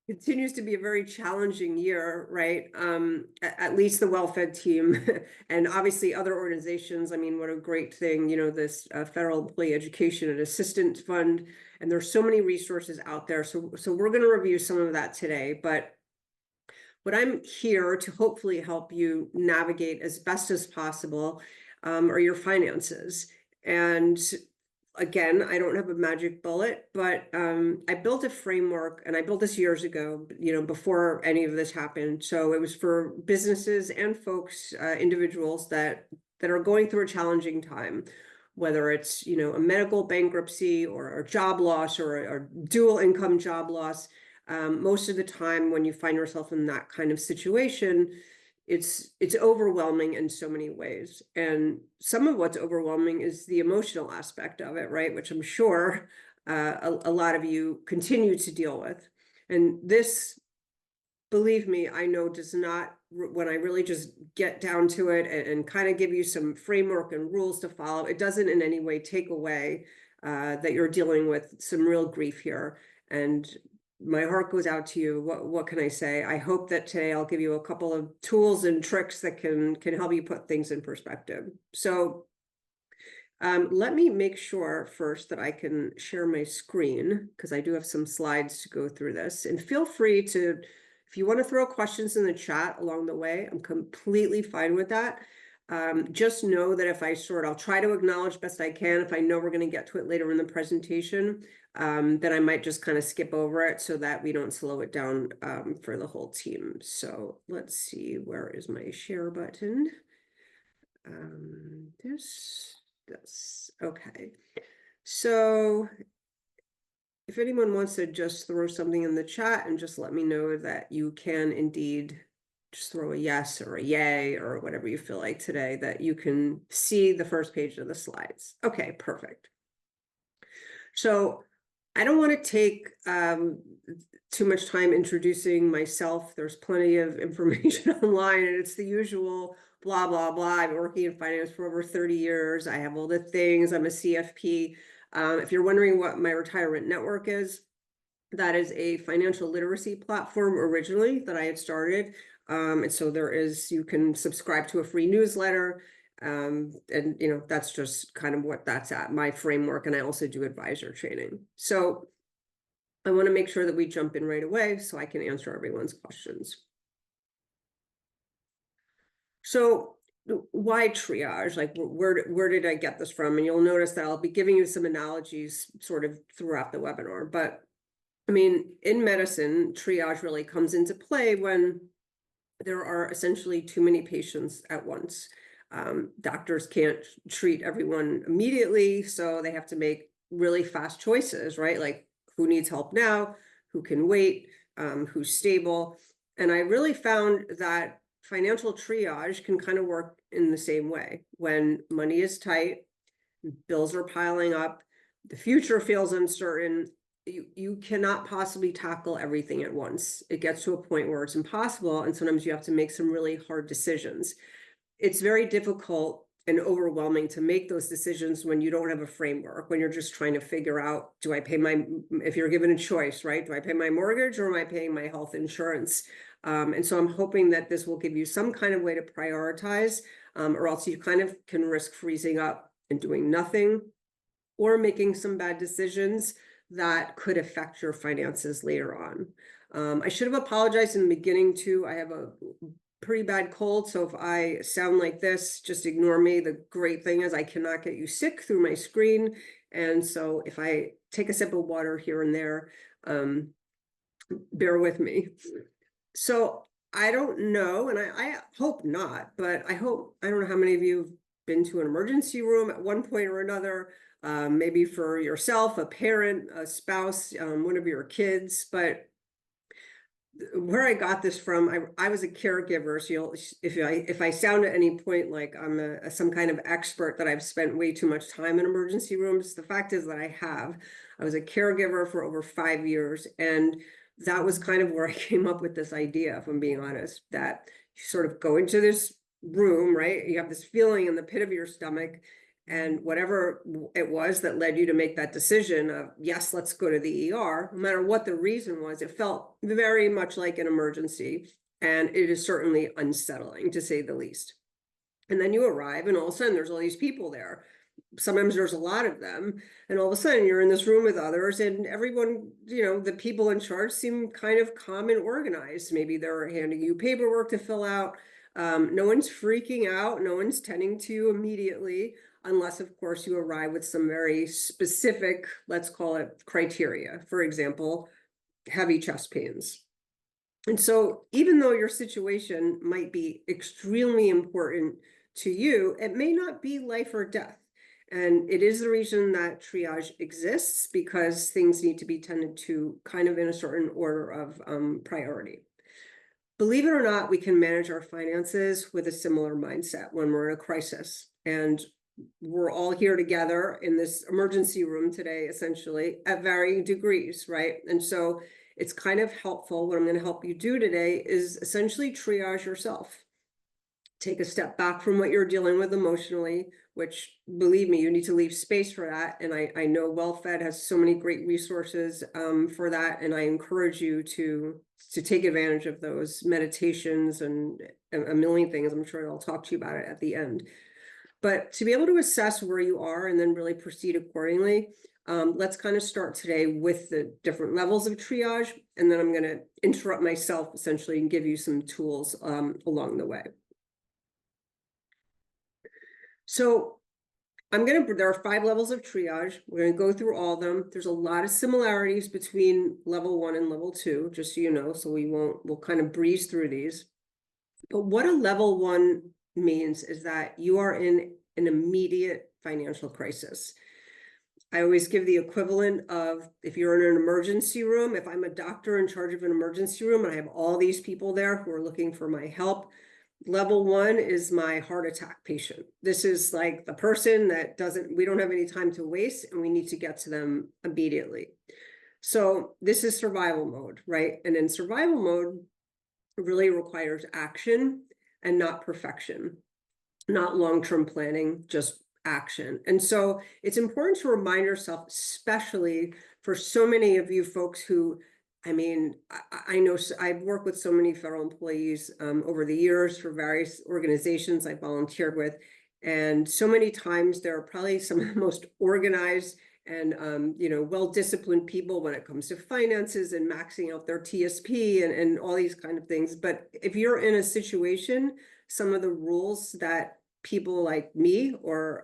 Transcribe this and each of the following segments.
continues to be a very challenging year, right? At least the wellfed team and obviously other organizations. I mean, what a great thing, this Federal Employee Education and Assistance Fund, and there's so many resources out there. So we're going to review some of that today, but what I'm here to hopefully help you navigate as best as possible are your finances. And again, I don't have a magic bullet, but I built a framework, and I built this years ago, before any of this happened. So it was for businesses and folks, individuals that are going through a challenging time, whether it's, a medical bankruptcy or job loss or dual income job loss. Most of the time when you find yourself in that kind of situation, it's overwhelming in so many ways. And some of what's overwhelming is the emotional aspect of it, right? Which I'm sure a lot of you continue to deal with. And this, believe me, I know does not, when I really just get down to it and kind of give you some framework and rules to follow, it doesn't in any way take away that you're dealing with some real grief here. And my heart goes out to you. What can I say? I hope that today I'll give you a couple of tools and tricks that can help you put things in perspective. So let me make sure first that I can share my screen, because I do have some slides to go through this. And feel free to, if you want to throw questions in the chat along the way, I'm completely fine with that. Just know that if I'll try to acknowledge best I can. If I know we're going to get to it later in the presentation, then I might just kind of skip over it so that we don't slow it down for the whole team. So let's see, where is my share button? This, okay. So if anyone wants to just throw something in the chat and just let me know that you can indeed just throw a yes or a yay or whatever you feel like today, that you can see the first page of the slides. Okay, perfect. So I don't want to take too much time introducing myself. There's plenty of information online, and it's the usual blah, blah, blah. I've been working in finance for over 30 years. I have all the things. I'm a CFP. If you're wondering what my retirement network is, that is a financial literacy platform originally that I had started. And so you can subscribe to a free newsletter. And that's just kind of what that's at, my framework. And I also do advisor training. So I want to make sure that we jump in right away so I can answer everyone's questions. So why triage? Like, where did I get this from? And you'll notice that I'll be giving you some analogies sort of throughout the webinar. But I mean, in medicine, triage really comes into play when there are essentially too many patients at once. Doctors can't treat everyone immediately, so they have to make really fast choices, right? Like, who needs help now, who can wait, who's stable. And I really found that financial triage can kind of work in the same way. When money is tight, bills are piling up, the future feels uncertain, you cannot possibly tackle everything at once. It gets to a point where it's impossible, and sometimes you have to make some really hard decisions. It's very difficult and overwhelming to make those decisions when you don't have a framework, when you're just trying to figure out, if you're given a choice, right? Do I pay my mortgage or am I paying my health insurance? And so I'm hoping that this will give you some kind of way to prioritize, or else you kind of can risk freezing up and doing nothing, or making some bad decisions that could affect your finances later on. I should have apologized in the beginning too. I have a pretty bad cold, so if I sound like this, just ignore me. The great thing is I cannot get you sick through my screen, and so if I take a sip of water here and there, bear with me. So I don't know, and I hope not, but I don't know how many of you have been to an emergency room at one point or another, maybe for yourself, a parent, a spouse, one of your kids. But where I got this from, I was a caregiver. So if I sound at any point like I'm some kind of expert that I've spent way too much time in emergency rooms, the fact is that I was a caregiver for over 5 years, and that was kind of where I came up with this idea, if I'm being honest, that you sort of go into this room, right? You have this feeling in the pit of your stomach, And whatever it was that led you to make that decision of, yes, let's go to the ER, no matter what the reason was, it felt very much like an emergency. And it is certainly unsettling, to say the least. And then you arrive, and all of a sudden there's all these people there. Sometimes there's a lot of them, and all of a sudden you're in this room with others, and everyone, the people in charge seem kind of calm and organized. Maybe they're handing you paperwork to fill out. No one's freaking out. No one's tending to you immediately, unless, of course, you arrive with some very specific, let's call it, criteria. For example, heavy chest pains. And so even though your situation might be extremely important to you, it may not be life or death. And it is the reason that triage exists, because things need to be tended to kind of in a certain order of priority. Believe it or not, we can manage our finances with a similar mindset when we're in a crisis. And we're all here together in this emergency room today, essentially, at varying degrees, right? And so it's kind of helpful. What I'm going to help you do today is essentially triage yourself. Take a step back from what you're dealing with emotionally, which, believe me, you need to leave space for that. And I know WellFed has so many great resources for that. And I encourage you to take advantage of those meditations and a million things. I'm sure I'll talk to you about it at the end. But to be able to assess where you are and then really proceed accordingly, let's kind of start today with the different levels of triage. And then I'm going to interrupt myself essentially and give you some tools along the way. So there are 5 levels of triage. We're going to go through all of them. There's a lot of similarities between level 1 and level 2, just so you know, so we'll kind of breeze through these. But what a level 1 means is that you are in an immediate financial crisis. I always give the equivalent of, if you're in an emergency room, if I'm a doctor in charge of an emergency room and I have all these people there who are looking for my help, level 1 is my heart attack patient. This is like the person that we don't have any time to waste, and we need to get to them immediately. So this is survival mode, right? And in survival mode, it really requires action and not perfection, not long-term planning, just action. And so it's important to remind yourself, especially for so many of you folks who, I know I've worked with so many federal employees over the years for various organizations I've volunteered with. And so many times they're probably some of the most organized and well-disciplined people when it comes to finances and maxing out their TSP and all these kind of things. But if you're in a situation, some of the rules that people like me or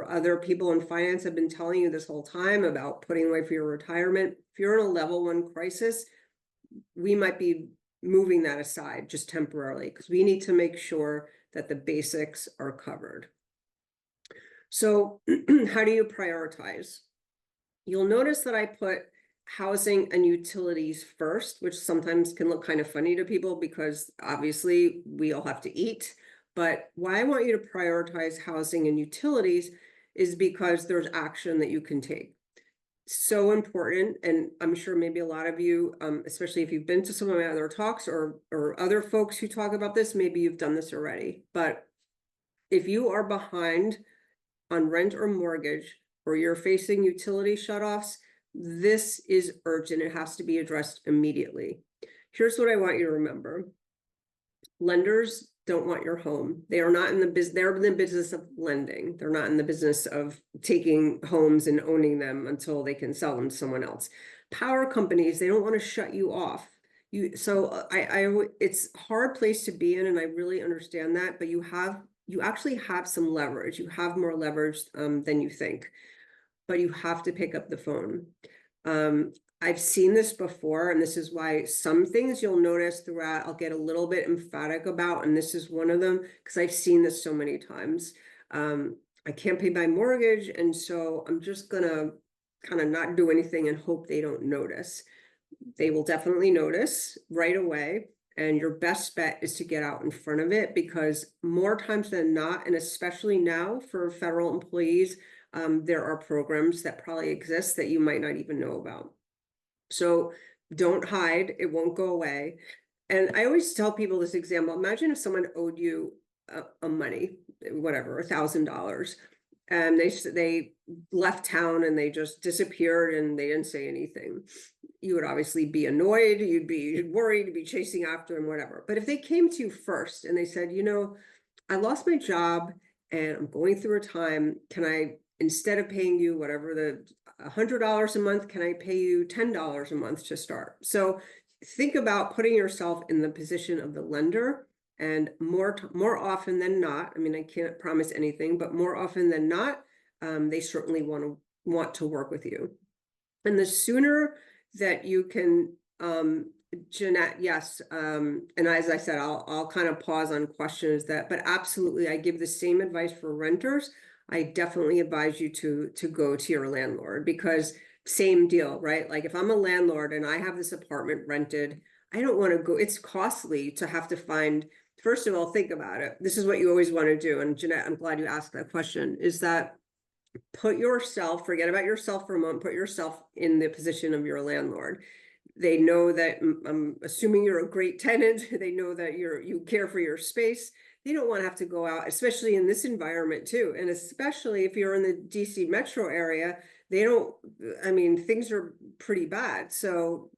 other people in finance have been telling you this whole time about putting away for your retirement, if you're in a level 1 crisis, we might be moving that aside just temporarily, because we need to make sure that the basics are covered. So how do you prioritize? You'll notice that I put housing and utilities first, which sometimes can look kind of funny to people because obviously we all have to eat. But why I want you to prioritize housing and utilities is because there's action that you can take. So important. And I'm sure maybe a lot of you, especially if you've been to some of my other talks or other folks who talk about this, maybe you've done this already. But if you are behind on rent or mortgage, or you're facing utility shutoffs, this is urgent. It has to be addressed immediately. Here's what I want you to remember. Lenders don't want your home. They are not in the business. They're in the business of lending. They're not in the business of taking homes and owning them until they can sell them to someone else. Power companies, they don't want to shut you off. It's a hard place to be in, and I really understand that, but you actually have some leverage. You have more leverage than you think, but you have to pick up the phone. I've seen this before, and this is why some things you'll notice throughout I'll get a little bit emphatic about, and this is one of them, because I've seen this so many times. I can't pay my mortgage, and so I'm just gonna kind of not do anything and hope they don't notice. They will definitely notice right away, and your best bet is to get out in front of it, because more times than not, and especially now for federal employees, there are programs that probably exist that you might not even know about. So don't hide, it won't go away. And I always tell people this example. Imagine if someone owed you a money, whatever, $1,000. and they left town and they just disappeared and they didn't say anything, you would obviously be annoyed, you'd be worried, you'd be chasing after them, whatever. But if they came to you first and they said, you know, I lost my job and I'm going through a time, can I, instead of paying you whatever the $100 a month, can I pay you $10 a month to start? So think about putting yourself in the position of the lender, and more often than not, I mean, I can't promise anything, but more often than not, they certainly want to work with you. And the sooner that you can, Jeanette, yes, and as I said, I'll kind of pause on questions but absolutely, I give the same advice for renters. I definitely advise you to go to your landlord, because same deal, right? Like if I'm a landlord and I have this apartment rented, I don't want to go, it's costly to have to find, first of all, think about it. This is what you always want to do. And Jeanette, I'm glad you asked that question, is that forget about yourself for a moment, put yourself in the position of your landlord. They know that, I'm assuming you're a great tenant. They know that you care for your space. They don't want to have to go out, especially in this environment too. And especially if you're in the DC metro area, I mean, things are pretty bad. So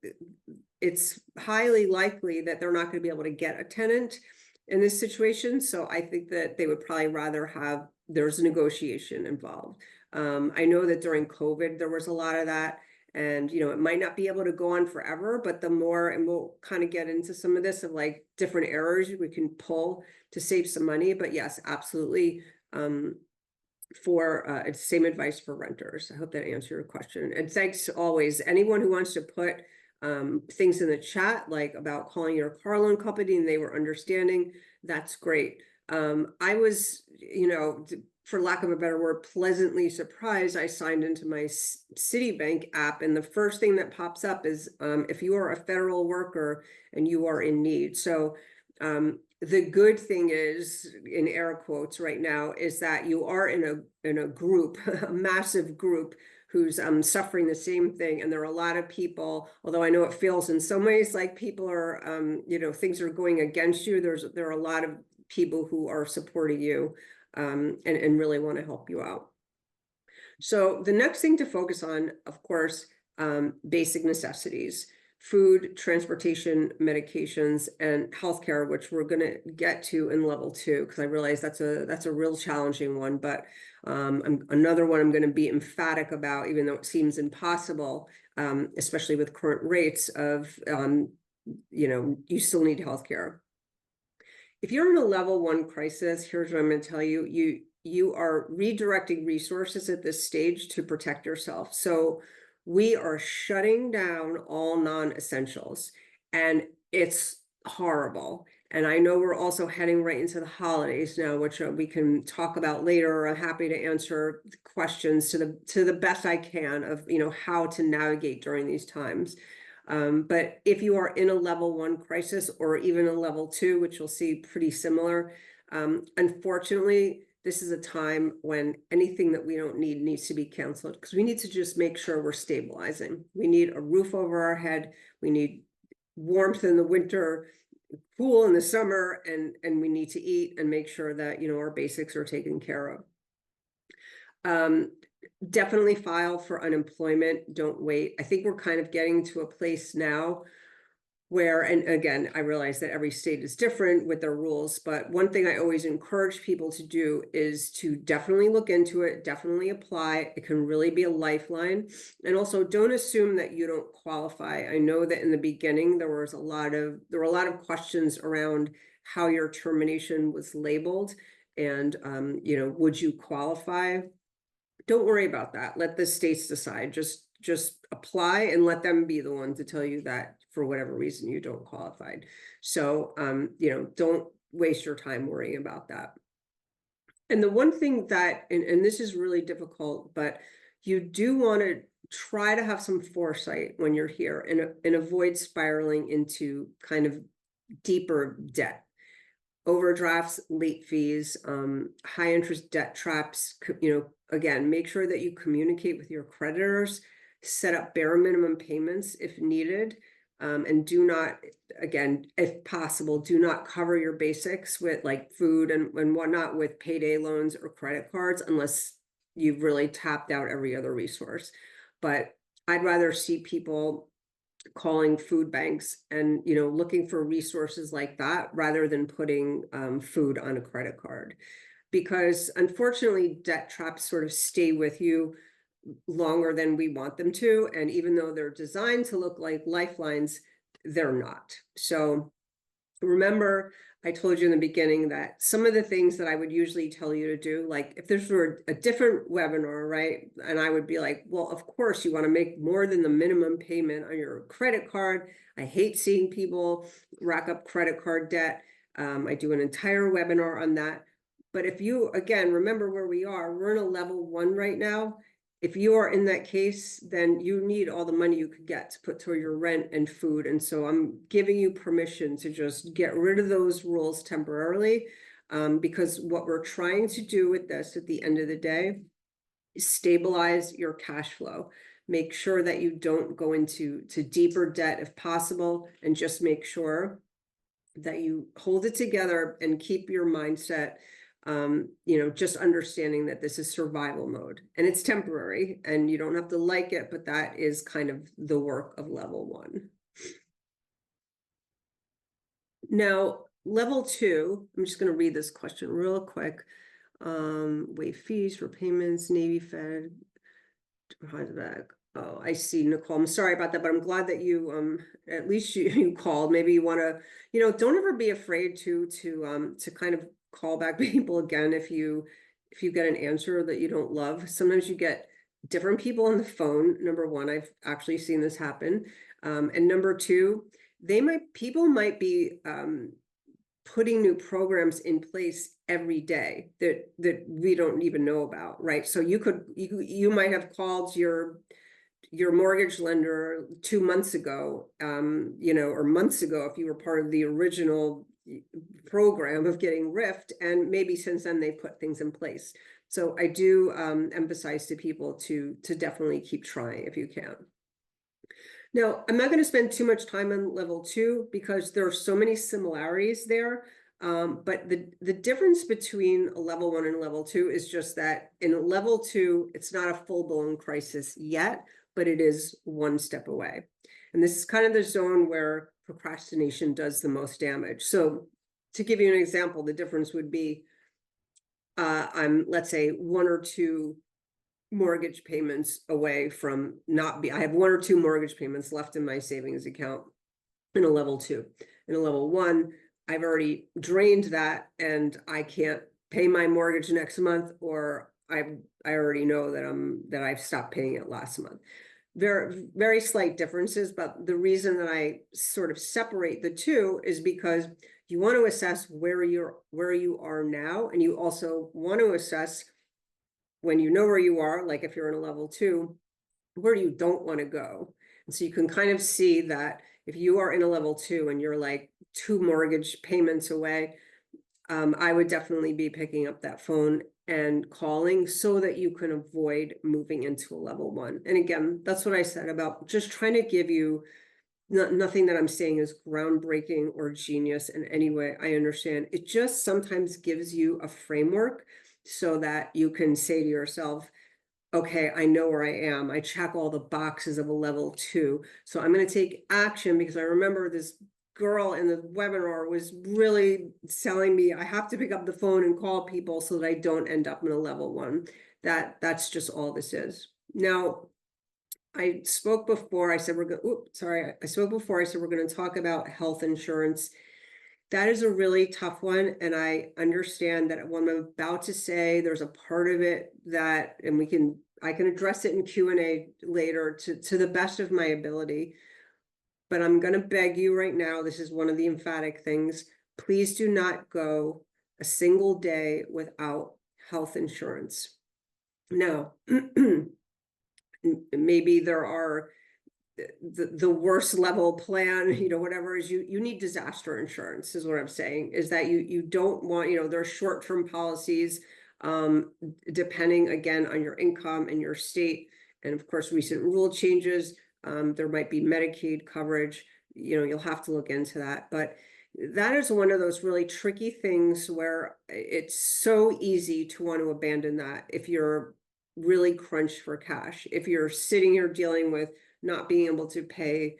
it's highly likely that they're not going to be able to get a tenant in this situation. So I think that they would probably rather there's a negotiation involved. I know that during COVID, there was a lot of that. And, you know, it might not be able to go on forever, but the more, and we'll kind of get into some of this of like different errors we can pull to save some money. But yes, absolutely. It's same advice for renters. I hope that answered your question. And thanks always. Anyone who wants to put things in the chat, like about calling your car loan company and they were understanding, that's great. I was, you know, for lack of a better word, pleasantly surprised. I signed into my Citibank app, and the first thing that pops up is if you are a federal worker and you are in need. So the good thing is, in air quotes right now, is that you are in a group, a massive group who's suffering the same thing. And there are a lot of people, although I know it feels in some ways like people are, you know, things are going against you. There are a lot of people who are supporting you and really want to help you out. So the next thing to focus on, of course, basic necessities: food, transportation, medications, and healthcare, which we're going to get to in level 2, because I realize that's a real challenging one. But another one I'm going to be emphatic about, even though it seems impossible, especially with current rates of, you know, you still need healthcare. If you're in a level 1 crisis, here's what I'm going to tell you. You are redirecting resources at this stage to protect yourself. So we are shutting down all non-essentials, and it's horrible. And I know we're also heading right into the holidays now, which we can talk about later. I'm happy to answer questions to the best I can of, you know, how to navigate during these times. But if you are in a level 1 crisis, or even a level 2, which you'll see pretty similar, unfortunately, this is a time when anything that we don't need needs to be canceled, because we need to just make sure we're stabilizing. We need a roof over our head. We need warmth in the winter, cool in the summer, and we need to eat and make sure that, you know, our basics are taken care of. Definitely file for unemployment. Don't wait. I think we're kind of getting to a place now where, and again, I realize that every state is different with their rules, but one thing I always encourage people to do is to definitely look into it, definitely apply. It can really be a lifeline. And also, don't assume that you don't qualify. I know that in the beginning, there were a lot of questions around how your termination was labeled, and you know, would you qualify? Don't worry about that. Let the states decide. Just apply and let them be the one to tell you that for whatever reason you don't qualify. So, you know, don't waste your time worrying about that. And the one thing that, and this is really difficult, but you do want to try to have some foresight when you're here, and avoid spiraling into kind of deeper debt. Overdrafts, late fees, high interest debt traps. You know, again, make sure that you communicate with your creditors, set up bare minimum payments if needed, and do not, again, if possible, do not cover your basics with like food and whatnot with payday loans or credit cards, unless you've really tapped out every other resource. But I'd rather see people calling food banks and, looking for resources like that rather than putting food on a credit card. Because unfortunately, debt traps sort of stay with you longer than we want them to. And even though they're designed to look like lifelines, they're not. So remember, I told you in the beginning that some of the things that I would usually tell you to do, like if this were a different webinar, right? And I would be like, well, of course you want to make more than the minimum payment on your credit card. I hate seeing people rack up credit card debt. I do an entire webinar on that. But if you, again, remember where we are, we're in a level 1 right now. If you are in that case, then you need all the money you could get to put toward your rent and food. And so I'm giving you permission to just get rid of those rules temporarily, because what we're trying to do with this at the end of the day is stabilize your cash flow. Make sure that you don't go into deeper debt if possible, and just make sure that you hold it together and keep your mindset, just understanding that this is survival mode and it's temporary and you don't have to like it, but that is kind of the work of level 1. Now, level 2, I'm just going to read this question real quick. Waive fees for payments, Navy Fed, back. Oh, I see, Nicole. I'm sorry about that, but I'm glad that you at least you called. Maybe you want to, don't ever be afraid to kind of call back people again if you get an answer that you don't love. Sometimes you get different people on the phone. Number one, I've actually seen this happen. And number two, people might be putting new programs in place every day that we don't even know about, right? So you might have called your mortgage lender 2 months ago, or months ago if you were part of the original program of getting RIFT, and maybe since then they put things in place. So I do emphasize to people to definitely keep trying if you can. Now, I'm not going to spend too much time on level 2 because there are so many similarities there. But the difference between a level 1 and level 2 is just that in level 2, it's not a full-blown crisis yet, but it is one step away. And this is kind of the zone where procrastination does the most damage. So to give you an example, the difference would be I'm, let's say, 1 or 2 mortgage payments away from I have 1 or 2 mortgage payments left in my savings account in a level 2. In a level 1, I've already drained that and I can't pay my mortgage next month, or I already know that I've stopped paying it last month. Very, very slight differences, but the reason that I sort of separate the two is because you want to assess where you are now, and you also want to assess, when you know where you are, like if you're in a level 2, where you don't want to go. And so you can kind of see that if you are in a level 2 and you're like 2 mortgage payments away, I would definitely be picking up that phone and calling so that you can avoid moving into a level 1. And again, that's what I said about just trying to give you nothing that I'm saying is groundbreaking or genius in any way. I understand. It just sometimes gives you a framework so that you can say to yourself, okay, I know where I am. I check all the boxes of a level 2. So I'm going to take action, because I remember this girl in the webinar was really selling me, I have to pick up the phone and call people so that I don't end up in a level 1. That's just all this is. Now, I spoke before, I said we're going to talk about health insurance. That is a really tough one, and I understand that what I'm about to say, there's a part of it that, and I can address it in Q&A later to the best of my ability. But I'm going to beg you right now, this is one of the emphatic things, please do not go a single day without health insurance. Now, maybe there are the worst level plan, whatever is you need disaster insurance is what I'm saying, is that you don't want, there are short-term policies, depending again on your income and your state. And of course, recent rule changes, there might be Medicaid coverage, you'll have to look into that. But that is one of those really tricky things where it's so easy to want to abandon that if you're really crunched for cash. If you're sitting here dealing with not being able to pay,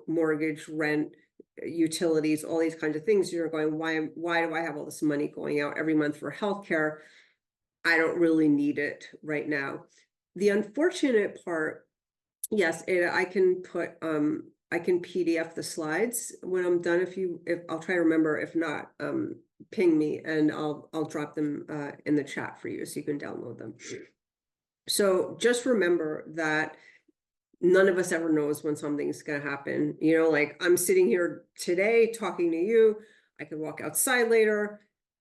mortgage, rent, utilities, all these kinds of things, you're going, why do I have all this money going out every month for healthcare? I don't really need it right now. The unfortunate part, yes, I can I can PDF the slides when I'm done. If I'll try to remember, if not, ping me and I'll drop them in the chat for you so you can download them. So just remember that none of us ever knows when something's going to happen. Like I'm sitting here today talking to you. I could walk outside later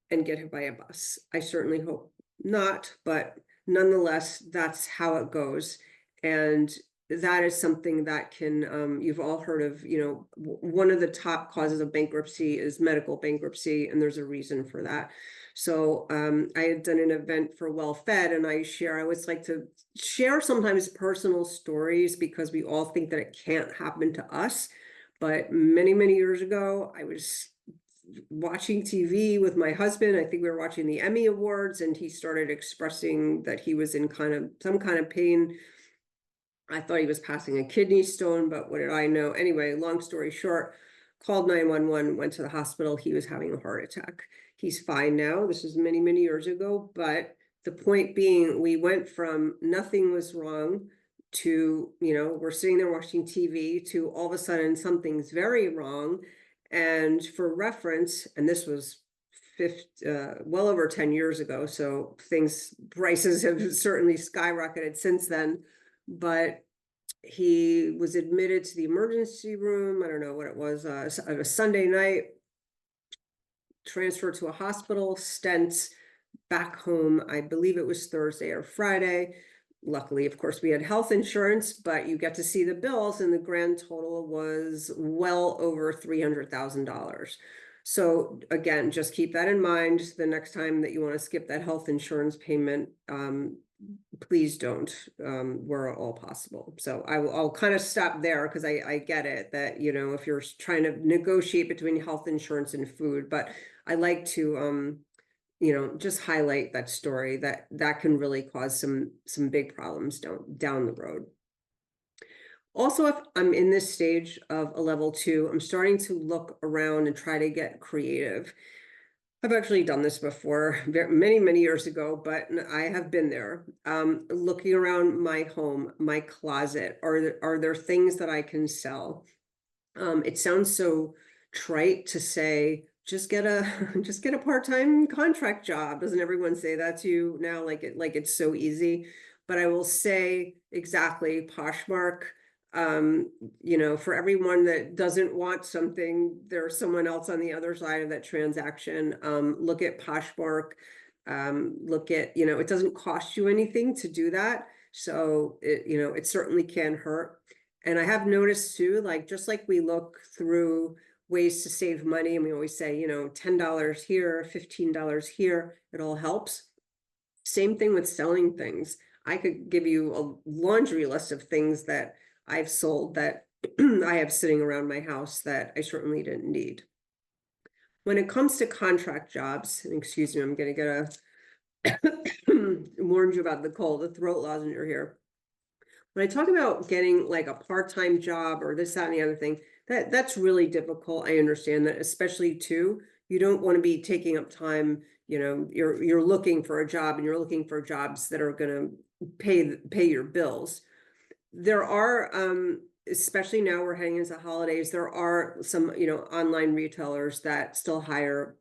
and get hit by a bus. I certainly hope not, but nonetheless, that's how it goes. And that is something that can, you've all heard of, one of the top causes of bankruptcy is medical bankruptcy, and there's a reason for that. So I had done an event for WellFed, and I always like to share sometimes personal stories because we all think that it can't happen to us. But many, many years ago, I was watching TV with my husband. I think we were watching the Emmy Awards, and he started expressing that he was in some kind of pain. I thought he was passing a kidney stone, but what did I know? Anyway, long story short, called 911, went to the hospital. He was having a heart attack. He's fine now. This was many, many years ago. But the point being, we went from nothing was wrong to, we're sitting there watching TV to all of a sudden something's very wrong. And for reference, and this was well over 10 years ago. So prices have certainly skyrocketed since then. But he was admitted to the emergency room. I don't know what it was, a Sunday night, transferred to a hospital, stents, back home. I believe it was Thursday or Friday. Luckily, of course, we had health insurance, but you get to see the bills, and the grand total was well over $300,000. So again, just keep that in mind the next time that you want to skip that health insurance payment. Please don't, where all possible. So I'll kind of stop there because I get it that, if you're trying to negotiate between health insurance and food, but I like to, just highlight that story that can really cause some big problems down the road. Also, if I'm in this stage of a level 2, I'm starting to look around and try to get creative. I've actually done this before many, many years ago, but I have been there. Looking around my home, my closet, are there things that I can sell? It sounds so trite to say, just get a part-time contract job. Doesn't everyone say that to you now? Like it's so easy. But I will say exactly, Poshmark. For everyone that doesn't want something, there's someone else on the other side of that transaction. Look at Poshmark. Look at, it doesn't cost you anything to do that. So it certainly can hurt. And I have noticed too, just like we look through ways to save money, and we always say, $10 here, $15 here, it all helps. Same thing with selling things. I could give you a laundry list of things that I've sold that I have sitting around my house that I certainly didn't need. When it comes to contract jobs, and excuse me, I'm going to get warned you about the cold, the throat lozenge here. When I talk about getting like a part-time job or this, that, and the other thing, that's really difficult. I understand that, especially too, you don't want to be taking up time. You're looking for a job, and you're looking for jobs that are going to pay your bills. There are, especially now we're heading into holidays, there are some, online retailers that still hire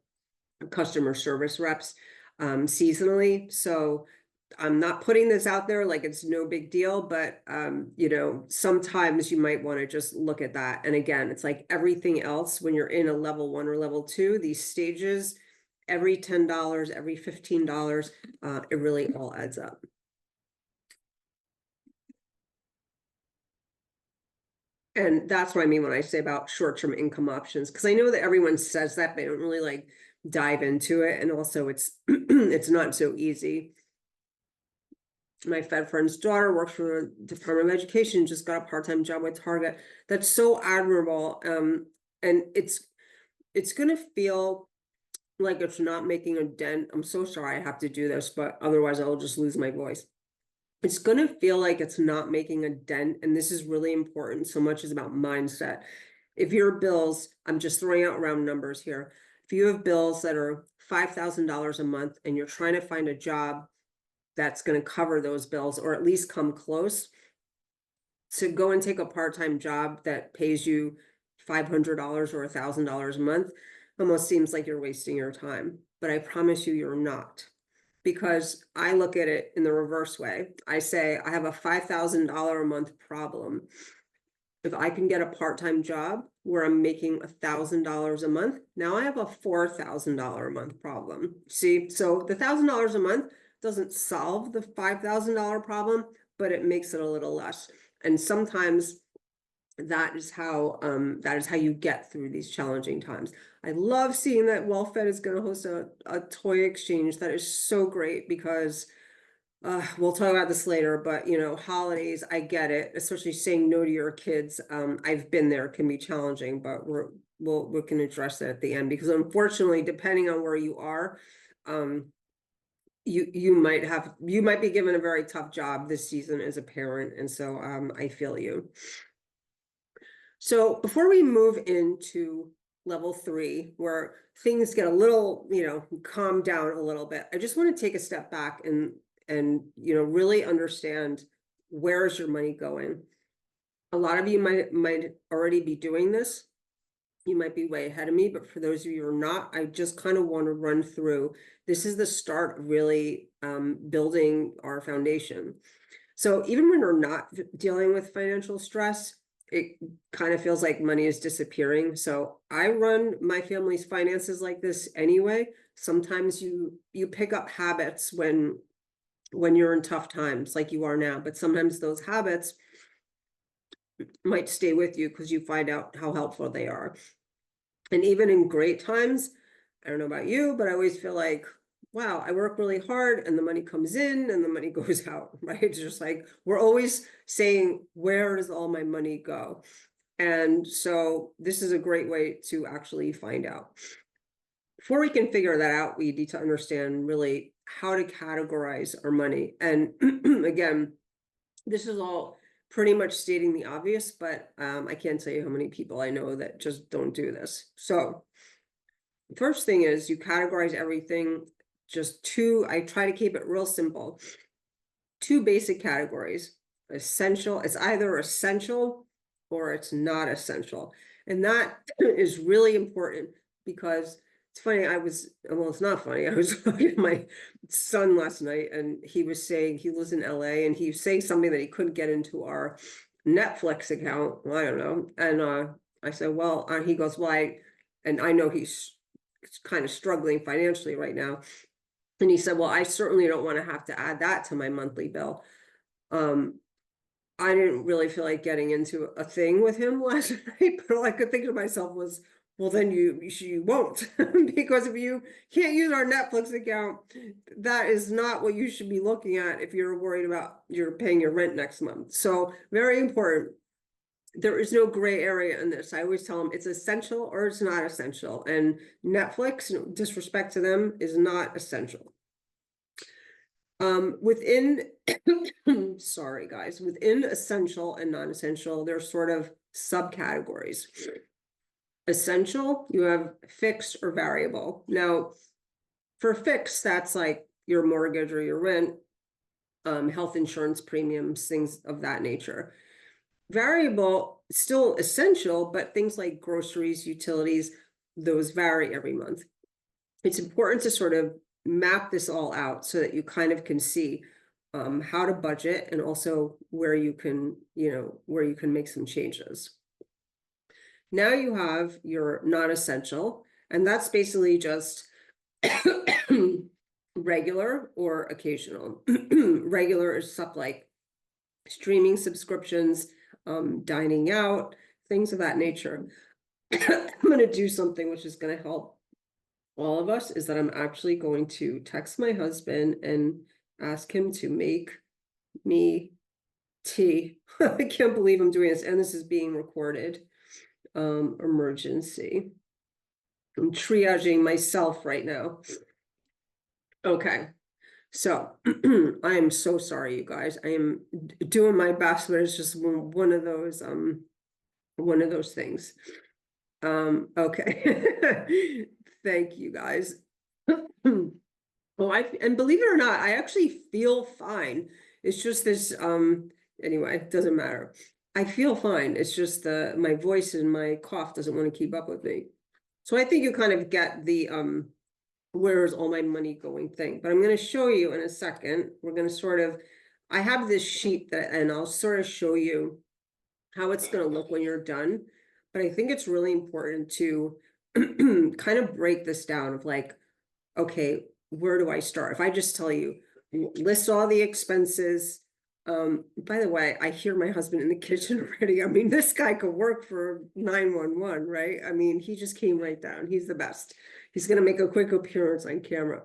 customer service reps seasonally. So I'm not putting this out there like it's no big deal, but sometimes you might want to just look at that. And again, it's like everything else when you're in a level 1 or level 2, these stages, every $10, every $15, it really all adds up. And that's what I mean when I say about short-term income options, because I know that everyone says that, but they don't really dive into it. And also it's it's not so easy. My Fed friend's daughter works for the Department of Education, just got a part-time job with Target. That's so admirable. And it's gonna feel like it's not making a dent. I'm so sorry I have to do this, but otherwise I'll just lose my voice. it's going to feel like it's not making a dent. And this is really important. So much is about mindset. If your bills, I'm just throwing out round numbers here. If you have bills that are $5,000 a month and you're trying to find a job that's going to cover those bills or at least come close, to go and take a part-time job that pays you $500 or $1,000 a month almost seems like you're wasting your time. But I promise you, you're not. Because I look at it in the reverse way. I say, I have a $5,000 a month problem. If I can get a part-time job where I'm making $1,000 a month, now I have a $4,000 a month problem. See, so the $1,000 a month doesn't solve the $5,000 problem, but it makes it a little less. And sometimes that is how you get through these challenging times. I love seeing that wellfed is going to host a toy exchange. That is so great because we'll talk about this later, but holidays, I get it, especially saying no to your kids. I've been there, can be challenging, but we can address that at the end, because unfortunately, depending on where you are, you might be given a very tough job this season as a parent. And so I feel you. So before we move into level 3, where things get a little, calm down a little bit, I just want to take a step back and really understand, where is your money going? A lot of you might already be doing this. You might be way ahead of me, but for those of you who are not, I just kind of want to run through. This is the start of really building our foundation. So even when we're not dealing with financial stress, it kind of feels like money is disappearing. So I run my family's finances like this anyway. Sometimes you pick up habits when you're in tough times like you are now, but sometimes those habits might stay with you because you find out how helpful they are. And even in great times, I don't know about you, but I always feel like, wow, I work really hard and the money comes in and the money goes out, right? It's just like, we're always saying, where does all my money go? And so this is a great way to actually find out. Before we can figure that out, we need to understand really how to categorize our money. And again, this is all pretty much stating the obvious, but I can't tell you how many people I know that just don't do this. So first thing is, you categorize everything I try to keep it real simple. 2 basic categories. Essential, it's either essential or it's not essential. And that is really important, because it's funny, it's not funny. I was talking to my son last night and he was saying, he lives in LA, and he was saying something that he couldn't get into our Netflix account. Well, I don't know. And I said, well, he goes, well, and I know he's kind of struggling financially right now. And he said, well, I certainly don't want to have to add that to my monthly bill. I didn't really feel like getting into a thing with him last night, but all I could think to myself was, well, then you won't, because if you can't use our Netflix account, that is not what you should be looking at if you're worried about you're paying your rent next month. So very important. There is no gray area in this. I always tell them it's essential or it's not essential. And Netflix, no disrespect to them, is not essential. Within, sorry guys, within essential and non-essential, there's sort of subcategories. Essential, you have fixed or variable. Now, for fixed, that's like your mortgage or your rent, health insurance premiums, things of that nature. Variable, still essential, but things like groceries, utilities, those vary every month. It's important to sort of map this all out so that you kind of can see how to budget, and also where you can make some changes. Now you have your non-essential, and that's basically just regular or occasional. Regular is stuff like streaming subscriptions, dining out, things of that nature. I'm going to do something which is going to help all of us, is that I'm actually going to text my husband and ask him to make me tea. I can't believe I'm doing this, and this is being recorded. Emergency. I'm triaging myself right now. Okay. So I am so sorry, you guys. I am doing my best, but it's just one of those things. Okay. Thank you guys. Well, and believe it or not, I actually feel fine. It's just this, anyway, it doesn't matter. I feel fine. It's just my voice and my cough doesn't want to keep up with me. So I think you kind of get the, where's all my money going thing. But I'm going to show you in a second. We're going to sort of, I have this sheet that, and I'll sort of show you how it's going to look when you're done. But I think it's really important to kind of break this down of like, okay, where do I start? If I just tell you, list all the expenses. By the way, I hear my husband in the kitchen already. I mean, this guy could work for 911, right? I mean, he just came right down. He's the best. He's going to make a quick appearance on camera.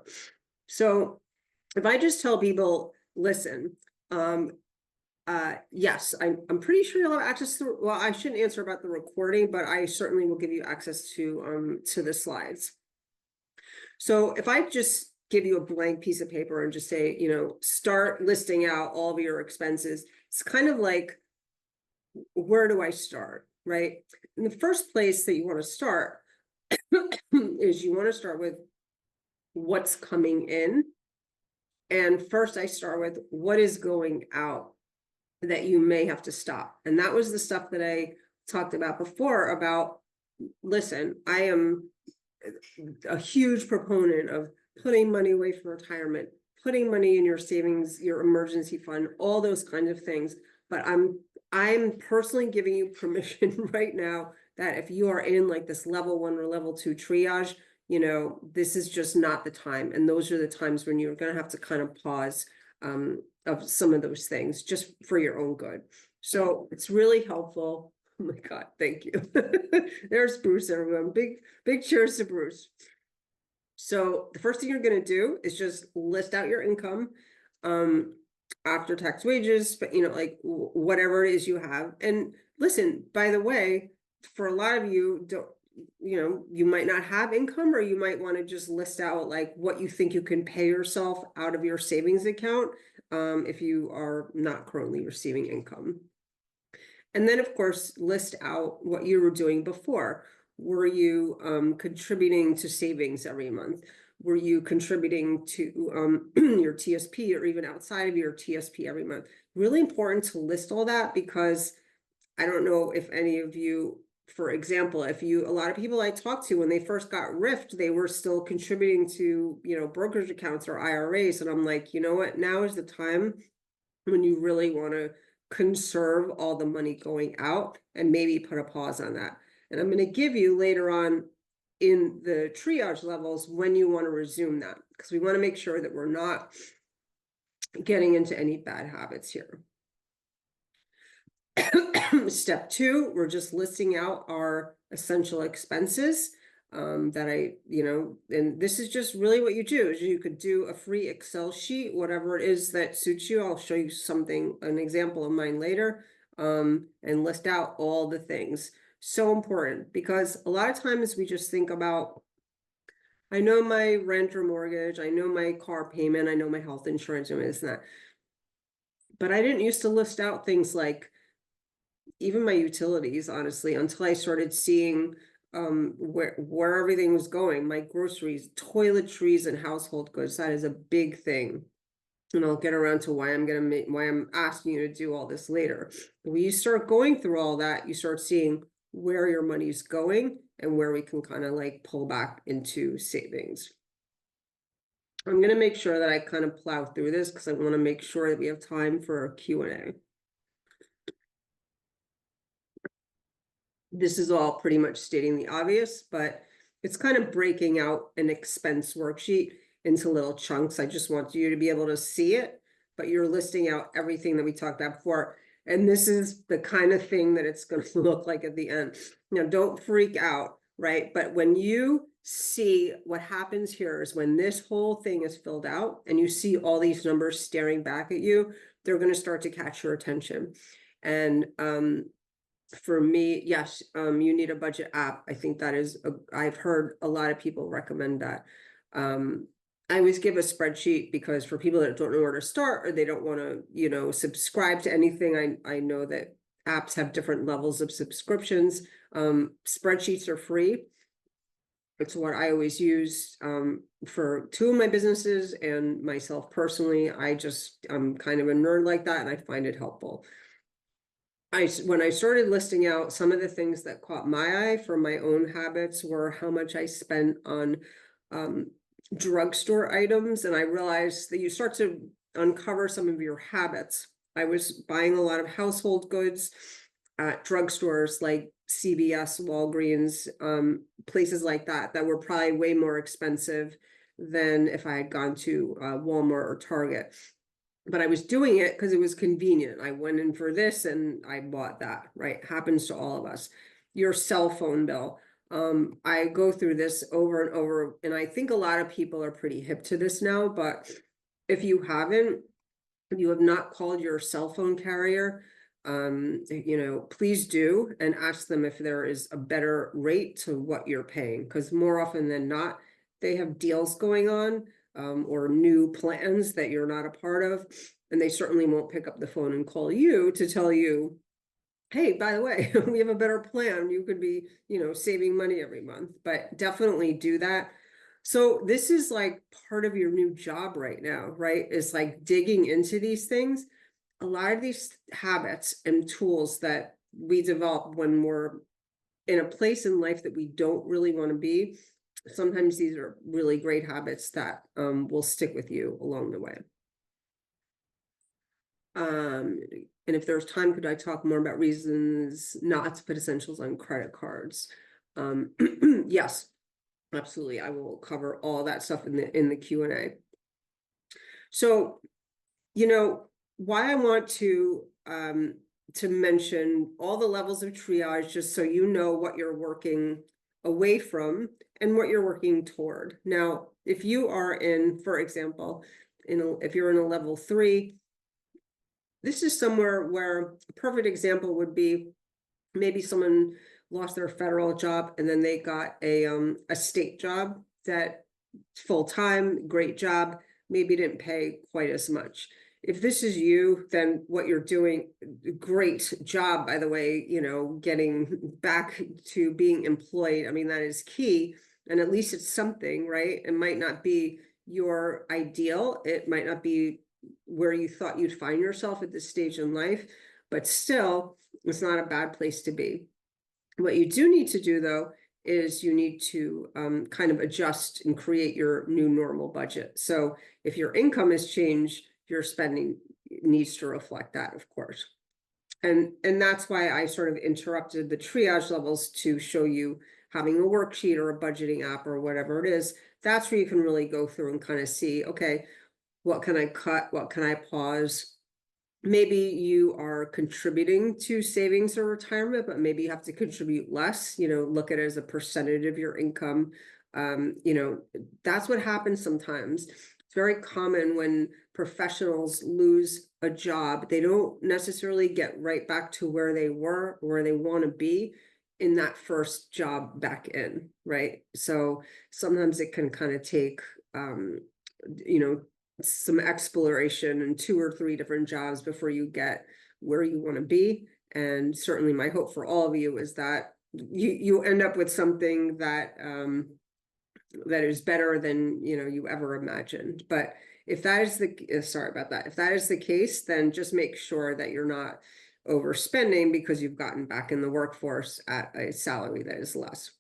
So if I just tell people, listen, yes, I'm pretty sure you'll have access to, well, I shouldn't answer about the recording, but I certainly will give you access to the slides. So if I just give you a blank piece of paper and just say, start listing out all of your expenses, it's kind of like, where do I start, right? And the first place that you want to start is you want to start with what's coming in. And first I start with what is going out that you may have to stop. And that was the stuff that I talked about before about, listen, I am a huge proponent of putting money away for retirement, putting money in your savings, your emergency fund, all those kinds of things. But I'm personally giving you permission right now that if you are in like this level 1 or level 2 triage, this is just not the time. And those are the times when you're going to have to kind of pause of some of those things just for your own good. So it's really helpful. Oh my God, thank you. There's Bruce, everyone. Big cheers to Bruce. So the first thing you're going to do is just list out your income after tax wages, but like whatever it is you have. And listen, by the way, for a lot of you, you might not have income, or you might want to just list out like what you think you can pay yourself out of your savings account if you are not currently receiving income. And then, of course, list out what you were doing before. Were you contributing to savings every month? Were you contributing to your TSP, or even outside of your TSP every month? Really important to list all that, because I don't know if any of you, for example, a lot of people I talked to when they first got RIFT, they were still contributing to, brokerage accounts or IRAs. And I'm like, you know what, now is the time when you really want to conserve all the money going out and maybe put a pause on that. And I'm going to give you later on in the triage levels when you want to resume that, because we want to make sure that we're not getting into any bad habits here. Step 2, we're just listing out our essential expenses that and this is just really what you do is you could do a free Excel sheet, whatever it is that suits you. I'll show you an example of mine later, and list out all the things. So important, because a lot of times we just think about, I know my rent or mortgage, I know my car payment, I know my health insurance and this and that. But I didn't used to list out things like even my utilities, honestly, until I started seeing where everything was going. My groceries, toiletries, and household goods. That is a big thing. And I'll get around to why I'm asking you to do all this later. But when you start going through all that, you start seeing where your money's going and where we can kind of like pull back into savings. I'm going to make sure that I kind of plow through this because I want to make sure that we have time for a Q&A. This is all pretty much stating the obvious, but it's kind of breaking out an expense worksheet into little chunks. I just want you to be able to see it, but you're listing out everything that we talked about before. And this is the kind of thing that it's going to look like at the end. Now, don't freak out, right? But when you see what happens here is when this whole thing is filled out and you see all these numbers staring back at you, they're going to start to catch your attention. And for me, yes, you need a budget app. I think that is, I've heard a lot of people recommend that. I always give a spreadsheet because for people that don't know where to start or they don't want to, subscribe to anything, I know that apps have different levels of subscriptions. Spreadsheets are free. It's what I always use for two of my businesses and myself personally. I'm kind of a nerd like that, and I find it helpful. When I started listing out some of the things that caught my eye for my own habits were how much I spent on drugstore items, and I realized that you start to uncover some of your habits. I was buying a lot of household goods at drugstores like CVS, Walgreens, places like that were probably way more expensive than if I had gone to Walmart or Target. But I was doing it because it was convenient. I went in for this and I bought that, right? Happens to all of us. Your cell phone bill. I go through this over and over, and I think a lot of people are pretty hip to this now, but if you have not called your cell phone carrier, please do, and ask them if there is a better rate to what you're paying, because more often than not, they have deals going on, or new plans that you're not a part of, and they certainly won't pick up the phone and call you to tell you, hey, by the way, we have a better plan. You could be, saving money every month, but definitely do that. So this is like part of your new job right now, right? Is like digging into these things. A lot of these habits and tools that we develop when we're in a place in life that we don't really want to be, sometimes these are really great habits that will stick with you along the way. And if there's time, could I talk more about reasons not to put essentials on credit cards? Yes, absolutely. I will cover all that stuff in the Q&A. So, why I want to mention all the levels of triage, just so you know what you're working away from and what you're working toward. Now, if you are in, for example, if you're in a level 3, this is somewhere where a perfect example would be maybe someone lost their federal job and then they got a state job that full-time, great job, maybe didn't pay quite as much. If this is you, then what you're doing, great job, by the way, getting back to being employed. I mean, that is key. And at least it's something, right? It might not be your ideal. It might not be where you thought you'd find yourself at this stage in life, but still, it's not a bad place to be. What you do need to do, though, is you need to kind of adjust and create your new normal budget. So if your income has changed, your spending needs to reflect that, of course. And that's why I sort of interrupted the triage levels to show you having a worksheet or a budgeting app or whatever it is. That's where you can really go through and kind of see, okay, what can I cut? What can I pause? Maybe you are contributing to savings or retirement, but maybe you have to contribute less, look at it as a percentage of your income. That's what happens sometimes. It's very common when professionals lose a job, they don't necessarily get right back to where they were, where they want to be in that first job back in, right? So sometimes it can kind of take, some exploration and 2 or 3 different jobs before you get where you want to be. And certainly my hope for all of you is that you end up with something that that is better than you ever imagined. But if that is sorry about that, if that is the case, then just make sure that you're not overspending because you've gotten back in the workforce at a salary that is less.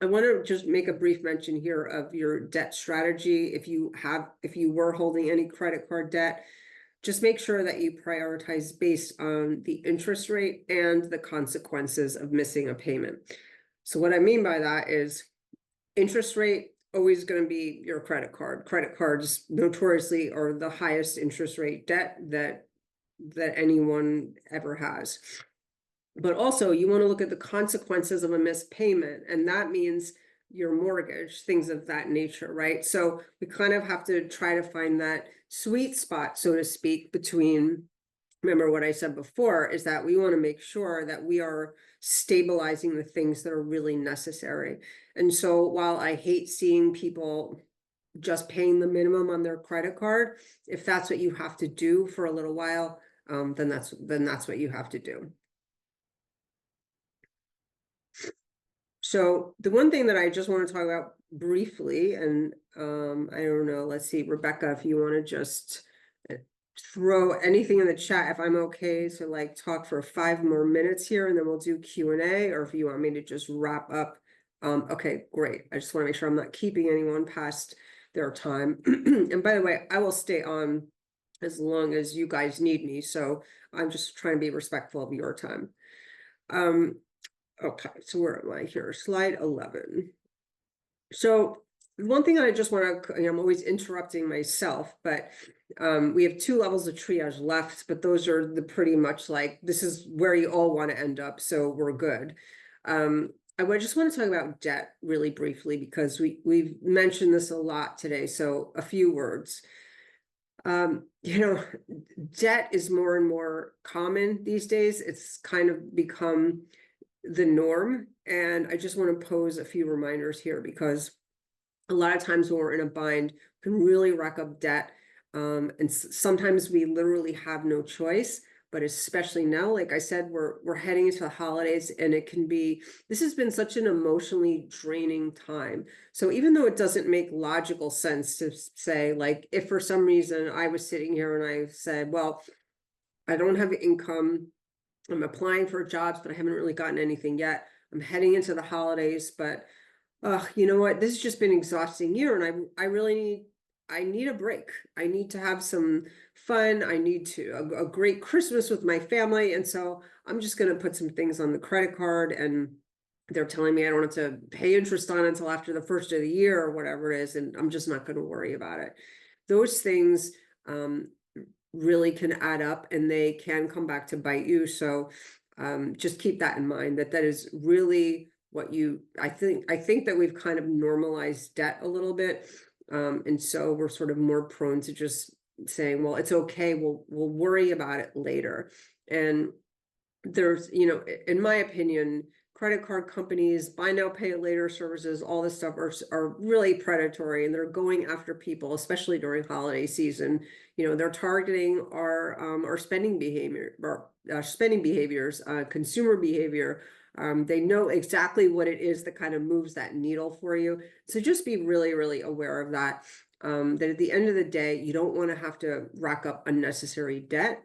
I want to just make a brief mention here of your debt strategy. If you were holding any credit card debt, just make sure that you prioritize based on the interest rate and the consequences of missing a payment. So what I mean by that is interest rate always going to be your credit card. Credit cards notoriously are the highest interest rate debt that anyone ever has. But also you want to look at the consequences of a missed payment, and that means your mortgage, things of that nature, right? So we kind of have to try to find that sweet spot, so to speak, between, remember what I said before, is that we want to make sure that we are stabilizing the things that are really necessary. And so while I hate seeing people just paying the minimum on their credit card, if that's what you have to do for a little while, then that's what you have to do. So the one thing that I just want to talk about briefly, and I don't know, let's see, Rebecca, if you want to just throw anything in the chat, if I'm okay to like talk for 5 more minutes here, and then we'll do Q&A, or if you want me to just wrap up. Okay, great. I just want to make sure I'm not keeping anyone past their time. And by the way, I will stay on as long as you guys need me. So I'm just trying to be respectful of your time. Okay, so where am I here? Slide 11. So one thing I just want to, I'm always interrupting myself, but we have 2 levels of triage left, but those are the pretty much like, this is where you all want to end up. So we're good. I just want to talk about debt really briefly, because we've mentioned this a lot today. So a few words. You know, debt is more and more common these days. It's kind of become the norm. And I just want to pose a few reminders here, because a lot of times when we're in a bind, we can really rack up debt. And sometimes we literally have no choice. But especially now, like I said, we're heading into the holidays, and this has been such an emotionally draining time. So even though it doesn't make logical sense to say, like, if for some reason I was sitting here and I said, well, I don't have income, I'm applying for jobs, but I haven't really gotten anything yet. I'm heading into the holidays, but you know what? This has just been an exhausting year, and I need a break. I need to have some fun. I need a great Christmas with my family. And so I'm just going to put some things on the credit card, and they're telling me I don't have to pay interest on it until after the first of the year or whatever it is. And I'm just not going to worry about it. Those things, really can add up, and they can come back to bite you. So, just keep that in mind, that is really what I think that we've kind of normalized debt a little bit. And so we're sort of more prone to just saying, well, it's okay, we'll worry about it later. And there's, in my opinion, credit card companies, buy now, pay later services, all this stuff are really predatory, and they're going after people, especially during holiday season. They're targeting our spending behavior, spending behaviors, consumer behavior. They know exactly what it is that kind of moves that needle for you. So just be really, really aware of that. That at the end of the day, you don't want to have to rack up unnecessary debt,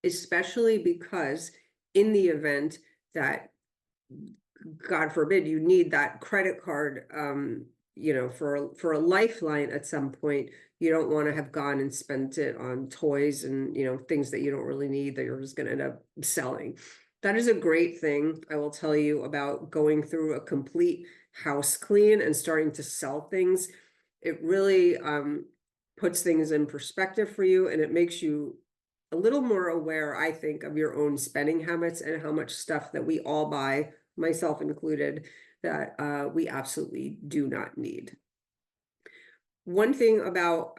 especially because in the event that, God forbid, you need that credit card, for a lifeline at some point, you don't want to have gone and spent it on toys and, things that you don't really need, that you're just going to end up selling. That is a great thing, I will tell you, about going through a complete house clean and starting to sell things. It really puts things in perspective for you, and it makes you a little more aware, I think, of your own spending habits and how much stuff that we all buy, myself included, that we absolutely do not need. One thing about,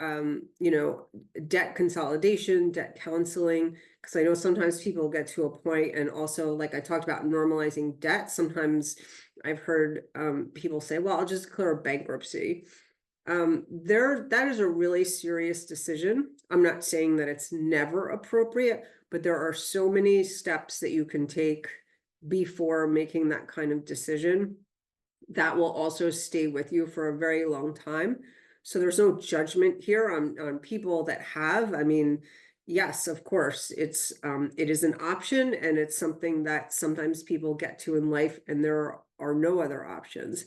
debt consolidation, debt counseling, because I know sometimes people get to a point, and also, like I talked about, normalizing debt. Sometimes I've heard people say, well, I'll just declare bankruptcy. That is a really serious decision. I'm not saying that it's never appropriate, but there are so many steps that you can take before making that kind of decision that will also stay with you for a very long time. So there's no judgment here on people that have. I mean, yes, of course, it is an option, and it's something that sometimes people get to in life, and there are no other options.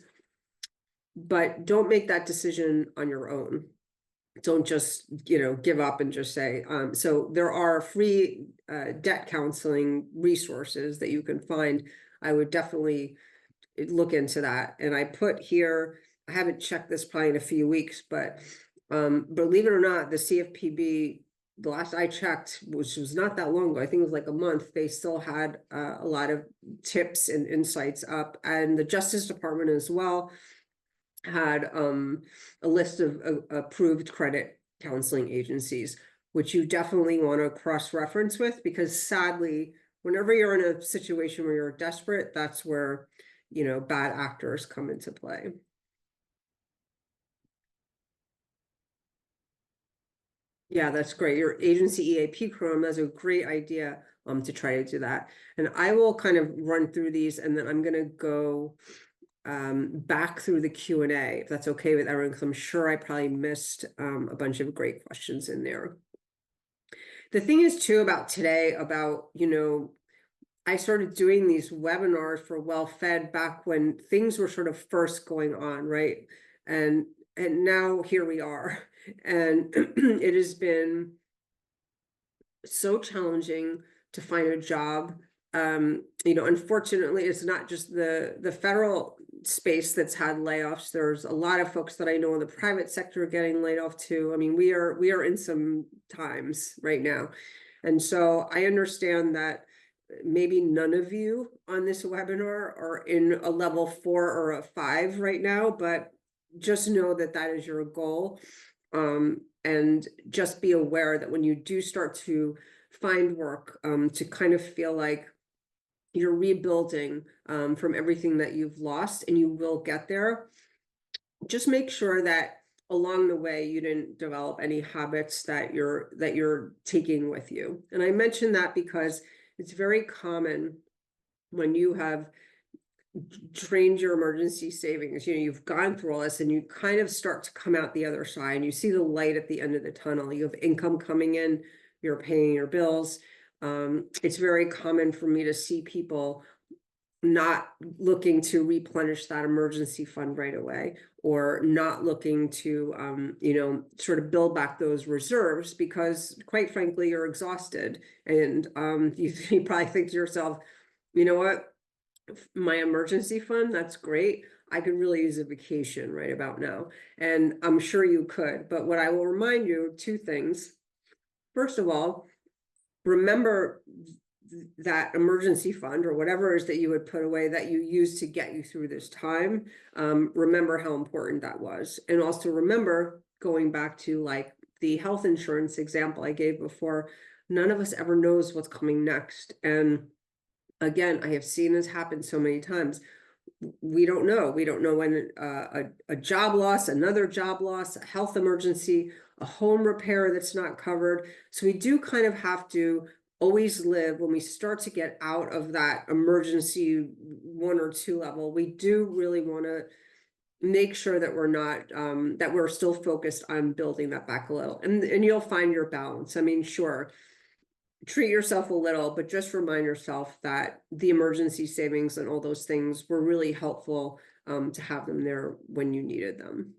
But don't make that decision on your own. Don't just, give up and just say, so there are free debt counseling resources that you can find. I would definitely look into that. And I put here, I haven't checked this probably in a few weeks, but believe it or not, the CFPB, the last I checked, which was not that long ago, I think it was like a month, they still had a lot of tips and insights up, and the Justice Department as well had a list of approved credit counseling agencies, which you definitely want to cross-reference with, because sadly, whenever you're in a situation where you're desperate, that's where bad actors come into play. Yeah, that's great. Your agency EAP program, that's a great idea to try to do that. And I will kind of run through these, and then I'm gonna go back through the Q&A, if that's okay with everyone, because I'm sure I probably missed a bunch of great questions in there. The thing is too about today, about, I started doing these webinars for WellFed back when things were sort of first going on, right? And now here we are. And it has been so challenging to find a job. Unfortunately, it's not just the federal space that's had layoffs. There's a lot of folks that I know in the private sector getting laid off too. I mean, we are in some times right now. And so I understand that maybe none of you on this webinar are in a level 4 or a 5 right now, but just know that that is your goal. And just be aware that when you do start to find work, to kind of feel like you're rebuilding from everything that you've lost, and you will get there. Just make sure that along the way you didn't develop any habits that you're taking with you. And I mention that because it's very common when you have trained your emergency savings, you've gone through all this, and you kind of start to come out the other side, and you see the light at the end of the tunnel. You have income coming in, you're paying your bills. It's very common for me to see people not looking to replenish that emergency fund right away, or not looking to sort of build back those reserves, because quite frankly you're exhausted. And you probably think to yourself, you know what, my emergency fund, that's great, I could really use a vacation right about now. And I'm sure you could, but what I will remind you, two things. First of all, remember that emergency fund, or whatever it is that you would put away that you used to get you through this time. Remember how important that was. And also remember, going back to like the health insurance example I gave before, none of us ever knows what's coming next. And again, I have seen this happen so many times. We don't know when a job loss, another job loss, a health emergency, a home repair that's not covered. So we do kind of have to always live, when we start to get out of that emergency 1 or 2 level, we do really want to make sure that we're not that we're still focused on building that back a little, and you'll find your balance. I mean, sure, treat yourself a little, but just remind yourself that the emergency savings and all those things were really helpful to have them there when you needed them.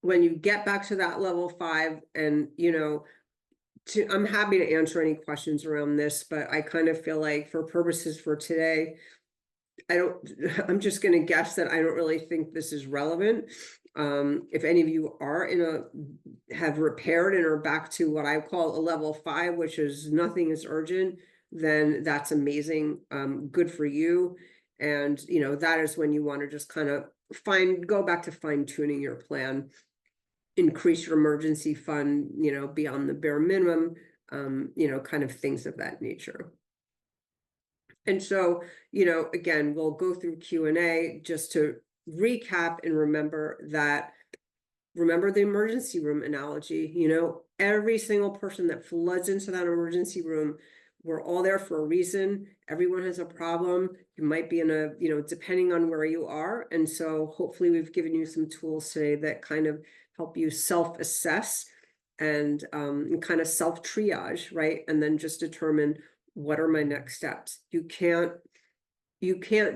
When you get back to that level 5, and I'm happy to answer any questions around this, but I kind of feel like for purposes for today, I'm just going to guess that I don't really think this is relevant. If any of you are have repaired and are back to what I call a level 5, which is nothing is urgent, then that's amazing. Good for you. And, that is when you want to just kind of go back to fine tuning your plan, increase your emergency fund, beyond the bare minimum, kind of things of that nature. And so, again, we'll go through Q&A just to recap and remember the emergency room analogy. Every single person that floods into that emergency room, we're all there for a reason. Everyone has a problem. You might be in a, depending on where you are. And so hopefully we've given you some tools today that kind of help you self-assess and kind of self-triage, right? And then just determine, what are my next steps? You can't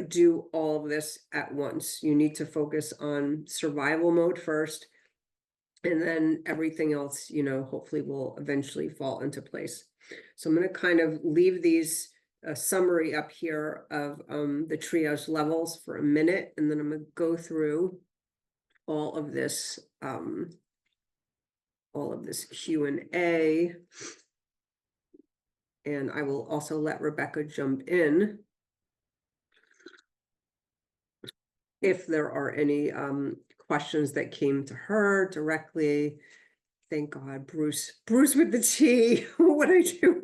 do all of this at once. You need to focus on survival mode first, and then everything else, hopefully will eventually fall into place. So I'm going to kind of leave these summary up here of the triage levels for a minute, and then I'm going to go through all of this Q&A. And I will also let Rebecca jump in if there are any questions that came to her directly. Thank God, Bruce with the T. What I do?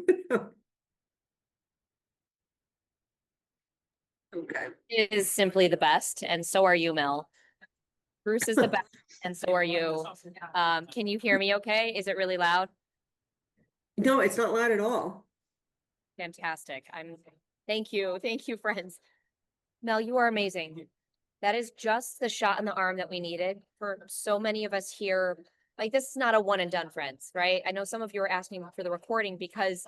is simply the best, and so are you, Mel. Bruce is the best, and so are you. Can you hear me okay? Is it really loud? No, it's not loud at all. Fantastic. Thank you. Thank you, friends. Mel, you are amazing. That is just the shot in the arm that we needed for so many of us here. Like, this is not a one and done, friends, right? I know some of you are asking for the recording because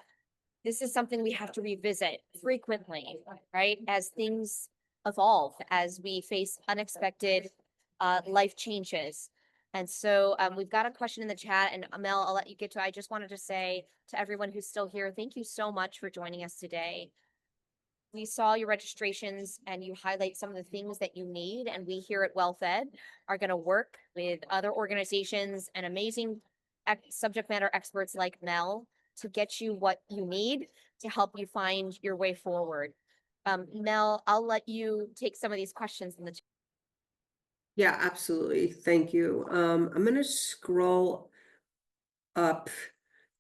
this is something we have to revisit frequently, right? As things evolve, as we face unexpected life changes. And so we've got a question in the chat, and Mel, I'll let you get to it. I just wanted to say to everyone who's still here, thank you so much for joining us today. We saw your registrations and you highlight some of the things that you need. And we here at WellFed are going to work with other organizations and amazing subject matter experts like Mel to get you what you need to help you find your way forward. Mel, I'll let you take some of these questions in the chat. Yeah, absolutely. Thank you. I'm going to scroll up.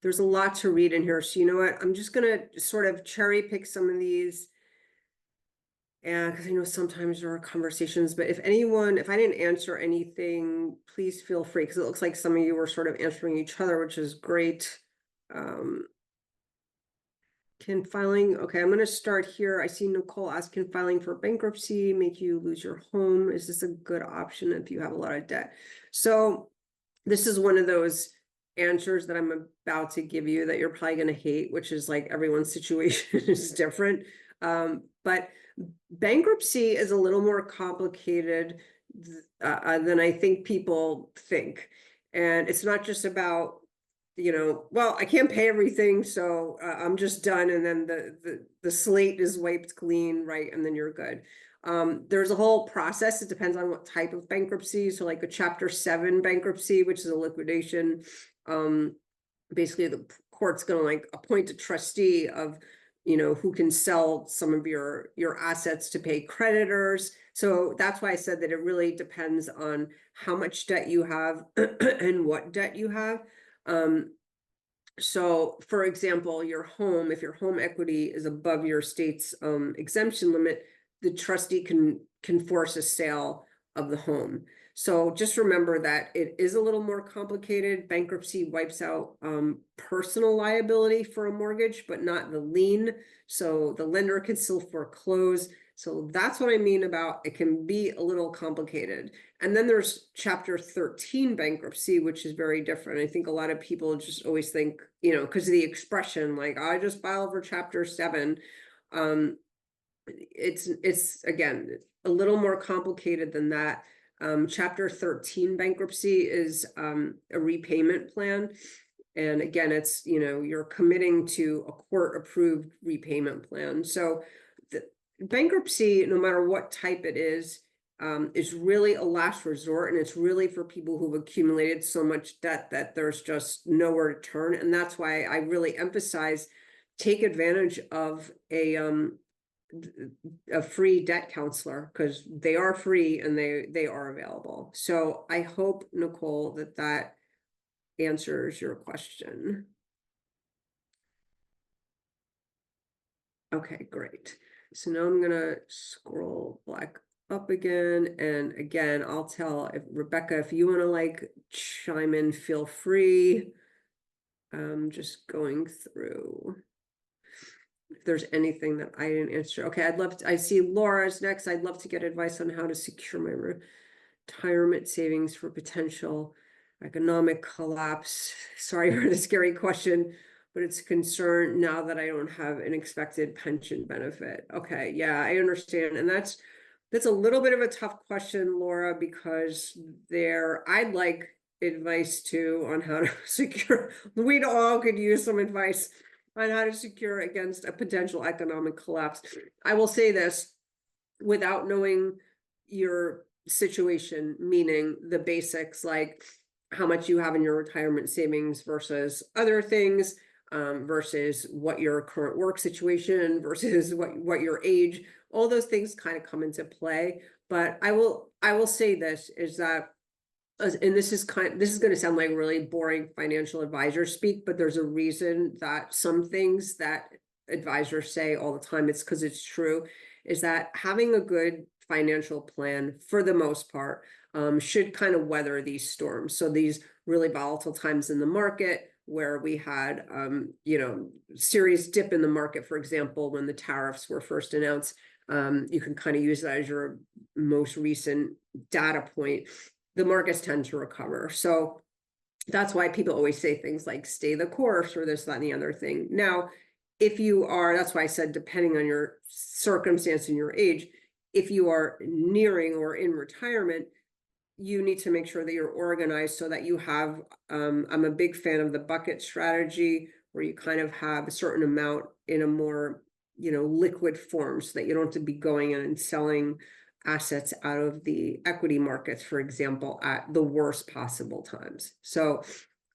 There's a lot to read in here. So you know what? I'm just going to sort of cherry pick some of these. And because I know sometimes there are conversations, but if I didn't answer anything, please feel free, because it looks like some of you were sort of answering each other, which is great. Can filing, okay, I'm going to start here. I see Nicole ask, can filing for bankruptcy make you lose your home? Is this a good option if you have a lot of debt? So this is one of those answers that I'm about to give you that you're probably going to hate, which is like everyone's situation is different. But bankruptcy is a little more complicated than I think people think. And it's not just about, well, I can't pay everything, so I'm just done. And then the slate is wiped clean, right? And then you're good. There's a whole process. It depends on what type of bankruptcy. So like a Chapter 7 bankruptcy, which is a liquidation, basically the court's going to like appoint a trustee of, who can sell some of your assets to pay creditors. So that's why I said that it really depends on how much debt you have and what debt you have. So for example, your home, if your home equity is above your state's exemption limit, the trustee can force a sale of the home. So just remember that it is a little more complicated. Bankruptcy wipes out personal liability for a mortgage, but not the lien. So the lender can still foreclose. So that's what I mean about it can be a little complicated. And then there's Chapter 13 bankruptcy, which is very different. I think a lot of people just always think, because of the expression, like, I just filed for Chapter 7. It's again, a little more complicated than that. Chapter 13 bankruptcy is a repayment plan. And again, it's, you're committing to a court-approved repayment plan. So the bankruptcy, no matter what type it is really a last resort. And it's really for people who've accumulated so much debt that there's just nowhere to turn. And that's why I really emphasize take advantage of a free debt counselor, because they are free and they are available. So I hope, Nicole, that answers your question. Okay, great. So now I'm gonna scroll back up again. And again, I'll tell if Rebecca, if you want to like chime in, feel free. I'm just going through if there's anything that I didn't answer. Okay, I see Laura's next. I'd love to get advice on how to secure my retirement savings for potential economic collapse. Sorry for the scary question, but it's a concern now that I don't have an expected pension benefit. Okay, yeah, I understand. And that's a little bit of a tough question, Laura, because I'd like advice too on how to secure. We all could use some advice on how to secure against a potential economic collapse. I will say this, without knowing your situation, meaning the basics, like how much you have in your retirement savings versus other things, versus what your current work situation versus what your age, all those things kind of come into play. But I will say this is that, and this is going to sound like really boring financial advisor speak, but there's a reason that some things that advisors say all the time, it's because it's true. is that having a good financial plan for the most part should kind of weather these storms. So these really volatile times in the market where we had, serious dip in the market, for example, when the tariffs were first announced, you can kind of use that as your most recent data point. The markets tend to recover. So that's why people always say things like stay the course or this, that, and the other thing. Now, if you are, that's why I said, depending on your circumstance and your age, if you are nearing or in retirement, you need to make sure that you're organized so that you have, I'm a big fan of the bucket strategy, where you kind of have a certain amount in a more, liquid form, so that you don't have to be going in and selling assets out of the equity markets, for example, at the worst possible times. So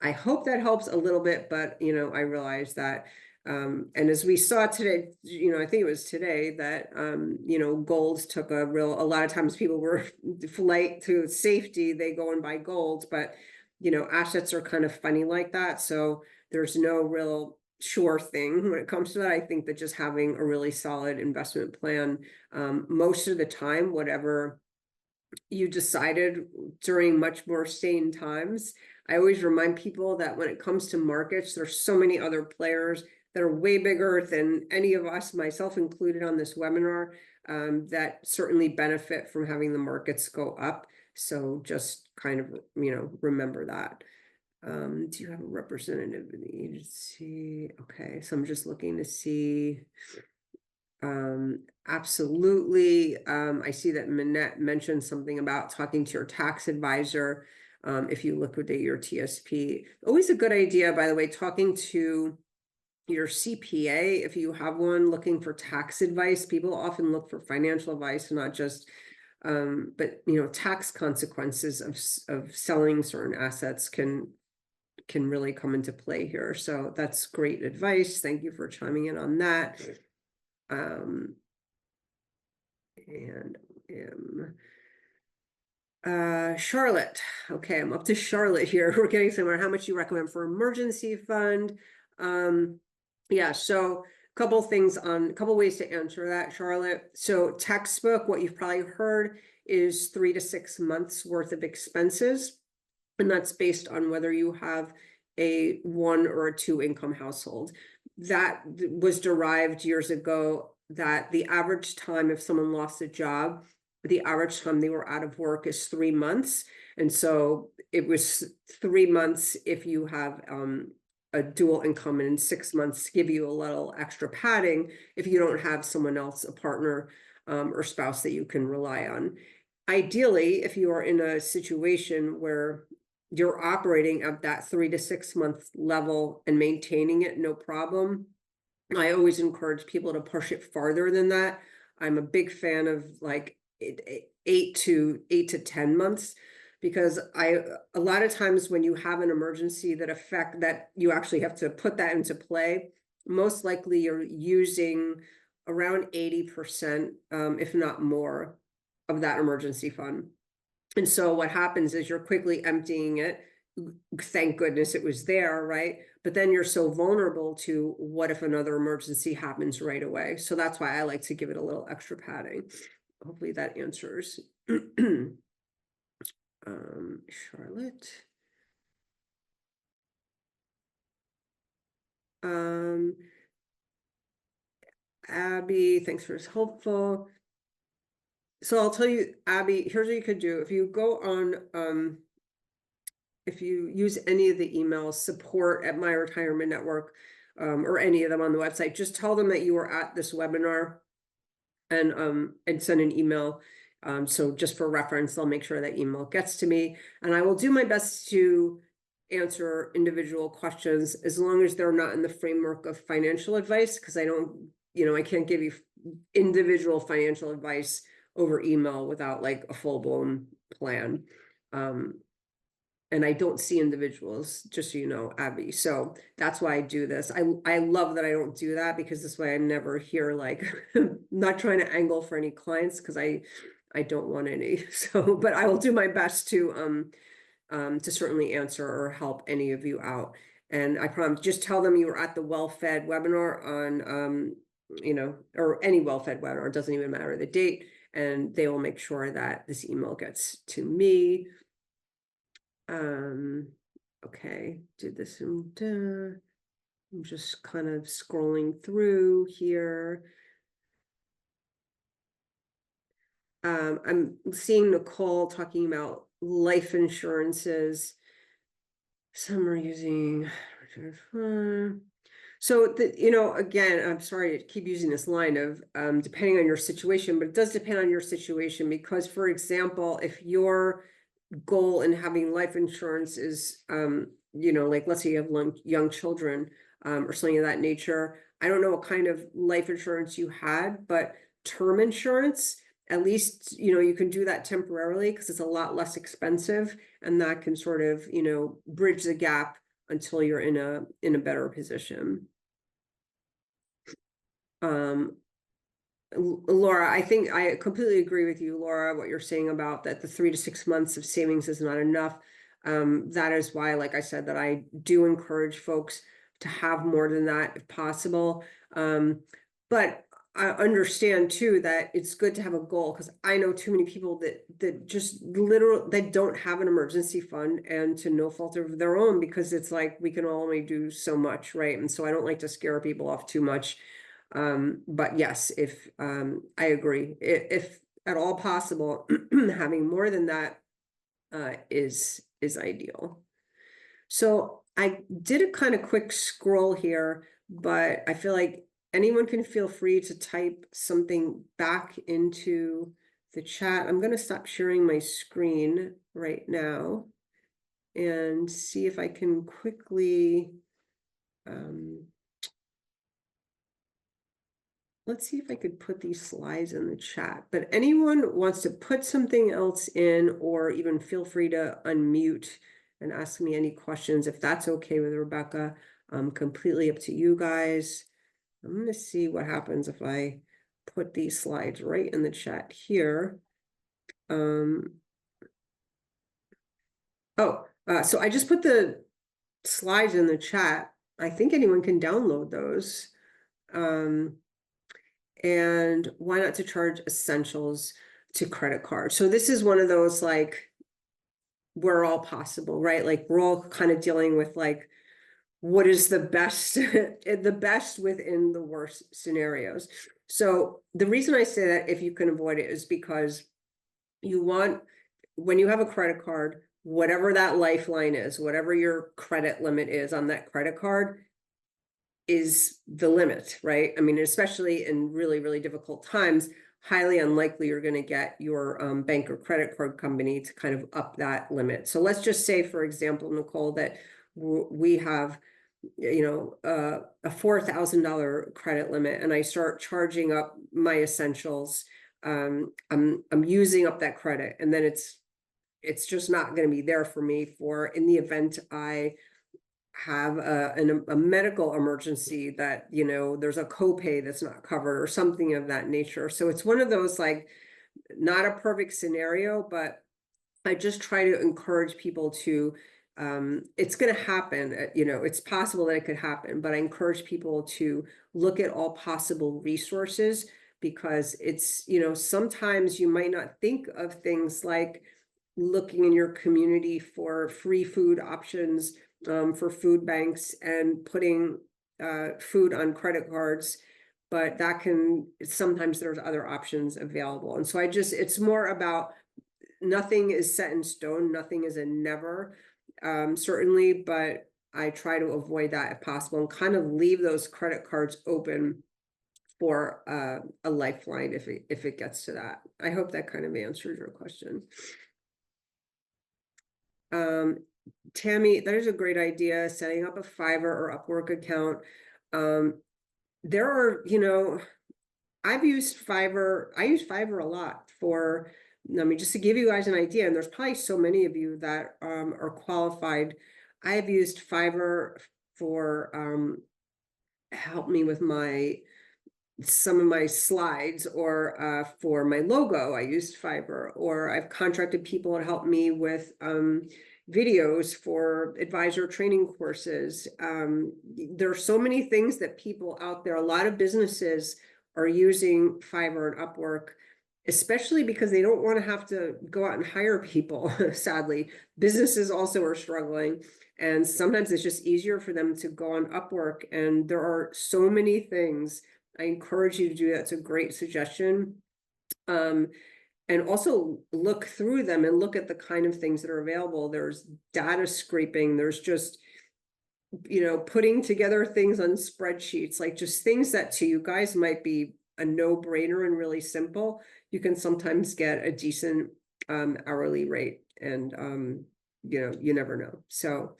I hope that helps a little bit, but I realize that, and as we saw today, I think it was today that, golds took a lot of times people were flight to safety, they go and buy golds, but, assets are kind of funny like that. So there's no real sure thing when it comes to that. I think that just having a really solid investment plan, most of the time, whatever you decided during much more sane times, I always remind people that when it comes to markets, there's so many other players that are way bigger than any of us, myself included on this webinar, that certainly benefit from having the markets go up. So just kind of, remember that. Do you have a representative in the agency? Okay, so I'm just looking to see. Absolutely. I see that Minette mentioned something about talking to your tax advisor if you liquidate your TSP. Always a good idea, by the way, talking to your CPA if you have one, looking for tax advice. People often look for financial advice, not just but tax consequences of selling certain assets can really come into play here. So that's great advice. Thank you for chiming in on that. Charlotte. Okay, I'm up to Charlotte here. We're getting somewhere. How much you recommend for emergency fund? Yeah, so a couple ways to answer that, Charlotte. So textbook, what you've probably heard is 3 to 6 months worth of expenses. And that's based on whether you have a 1 or a 2 income household. That was derived years ago, that the average time if someone lost a job, the average time they were out of work is 3 months. And so it was 3 months if you have a dual income, and in 6 months give you a little extra padding if you don't have someone else, a partner or spouse that you can rely on. Ideally, if you are in a situation where you're operating at that 3 to 6 month level and maintaining it, no problem, I always encourage people to push it farther than that. I'm a big fan of like 8 to 10 months, because a lot of times when you have an emergency that you actually have to put that into play, most likely you're using around 80%, if not more, of that emergency fund. And so what happens is you're quickly emptying it. Thank goodness it was there, right? But then you're so vulnerable to what if another emergency happens right away. So that's why I like to give it a little extra padding. Hopefully that answers. Charlotte. Abby, thanks for this helpful. So I'll tell you, Abby, here's what you could do. If you go on, if you use any of the emails, support at My Retirement Network, or any of them on the website, just tell them that you were at this webinar and send an email. So just for reference, they'll make sure that email gets to me, and I will do my best to answer individual questions as long as they're not in the framework of financial advice, because I don't, I can't give you individual financial advice over email without like a full-blown plan. And I don't see individuals, just so you know, Abby. So that's why I do this. I love that I don't do that, because this way I never hear like, not trying to angle for any clients, because I don't want any. So, but I will do my best to certainly answer or help any of you out. And I promise, just tell them you were at the WellFed webinar on or any well-fed webinar, it doesn't even matter the date, and they will make sure that this email gets to me. Okay, did this and I'm just kind of scrolling through here. I'm seeing Nicole talking about life insurances. Some are using. So again, I'm sorry to keep using this line of depending on your situation, but it does depend on your situation because, for example, if your goal in having life insurance is, like let's say you have young children or something of that nature. I don't know what kind of life insurance you had, but term insurance, at least, you can do that temporarily because it's a lot less expensive, and that can sort of, bridge the gap until you're in a better position. Laura, I think I completely agree with you, Laura, what you're saying about that the 3 to 6 months of savings is not enough. That is why, like I said, that I do encourage folks to have more than that if possible. But I understand too that it's good to have a goal, because I know too many people that just literally they don't have an emergency fund, and to no fault of their own, because it's like we can only do so much, right? And so I don't like to scare people off too much. But yes, if I agree, if at all possible, having more than that is ideal. So I did a kind of quick scroll here, but I feel like anyone can feel free to type something back into the chat. I'm going to stop sharing my screen right now and see if I can quickly let's see if I could put these slides in the chat, but anyone wants to put something else in, or even feel free to unmute and ask me any questions if that's okay with Rebecca. Completely up to you guys. I'm going to see what happens if I put these slides right in the chat here. So I just put the slides in the chat. I think anyone can download those. And why not to charge essentials to credit card? So this is one of those, like, we're all possible, right? Like, we're all kind of dealing with, like, what is the best, the best within the worst scenarios. So the reason I say that if you can avoid it is because you want, when you have a credit card, whatever that lifeline is, whatever your credit limit is on that credit card, is the limit, right? I mean, especially in really, really difficult times, highly unlikely you're going to get your bank or credit card company to kind of up that limit. So let's just say, for example, Nicole, that we have, a $4,000 credit limit, and I start charging up my essentials. I'm using up that credit, and then it's just not going to be there for me for in the event I have a medical emergency that, there's a copay that's not covered or something of that nature. So it's one of those, like, not a perfect scenario, but I just try to encourage people to, it's going to happen, it's possible that it could happen, but I encourage people to look at all possible resources, because it's, sometimes you might not think of things like looking in your community for free food options, for food banks, and putting food on credit cards, but that can, sometimes there's other options available. And so it's more about, nothing is set in stone, nothing is a never, certainly, but I try to avoid that if possible, and kind of leave those credit cards open for a lifeline if it gets to that. I hope that kind of answers your question. Tammy, that is a great idea, setting up a Fiverr or Upwork account. There are, I've used Fiverr. I use Fiverr a lot for, I mean, just to give you guys an idea, and there's probably so many of you that are qualified. I have used Fiverr for help me with some of my slides, or for my logo, I used Fiverr, or I've contracted people to help me with, videos for advisor training courses. There are so many things that people out there, a lot of businesses are using Fiverr and Upwork, especially because they don't want to have to go out and hire people, sadly. Businesses also are struggling, and sometimes it's just easier for them to go on Upwork, and there are so many things. I encourage you to do that. It's a great suggestion. And also look through them and look at the kind of things that are available. There's data scraping, there's just, putting together things on spreadsheets, like just things that to you guys might be a no-brainer and really simple. You can sometimes get a decent hourly rate, and you never know. So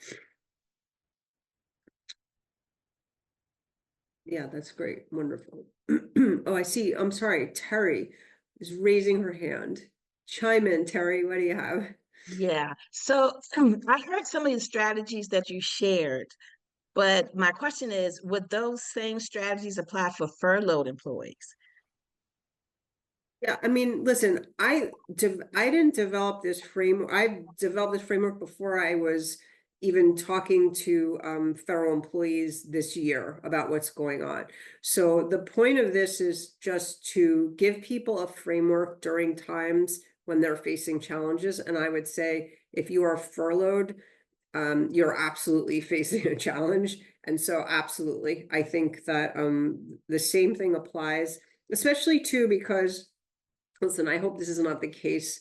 yeah, that's great. Wonderful. Oh, I see. I'm sorry. Terry is raising her hand. Chime in, Terry. What do you have? Yeah. So I heard some of the strategies that you shared, but my question is, would those same strategies apply for furloughed employees? Yeah, I mean, listen, I didn't develop this framework. I developed this framework before I was even talking to federal employees this year about what's going on. So the point of this is just to give people a framework during times when they're facing challenges. And I would say if you are furloughed, you're absolutely facing a challenge. And so absolutely, I think that the same thing applies, especially too, because listen, I hope this is not the case,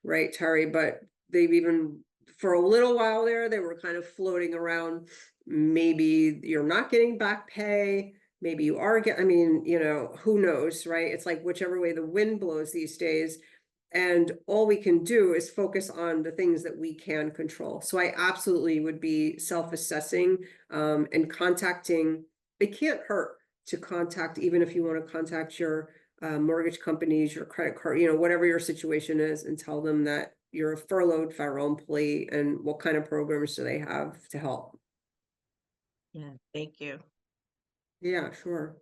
right, Terry? But they've even, for a little while there, they were kind of floating around. Maybe you're not getting back pay. Maybe you are I mean, who knows, right? It's like whichever way the wind blows these days. And all we can do is focus on the things that we can control. So I absolutely would be self-assessing and contacting. It can't hurt to contact, even if you want to contact your mortgage companies, your credit card, whatever your situation is, and tell them that you're a furloughed federal employee and what kind of programs do they have to help. Yeah, thank you. Yeah, sure.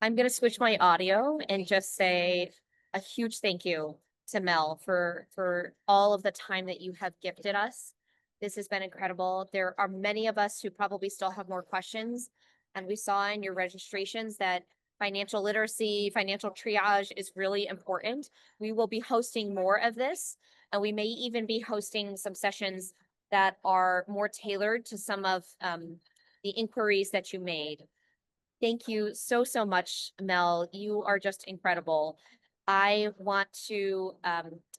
I'm going to switch my audio and just say a huge thank you to Mel for all of the time that you have gifted us. This has been incredible. There are many of us who probably still have more questions, and we saw in your registrations that financial literacy, financial triage is really important. We will be hosting more of this, and we may even be hosting some sessions that are more tailored to some of the inquiries that you made. Thank you so, so much, Mel. You are just incredible. I want to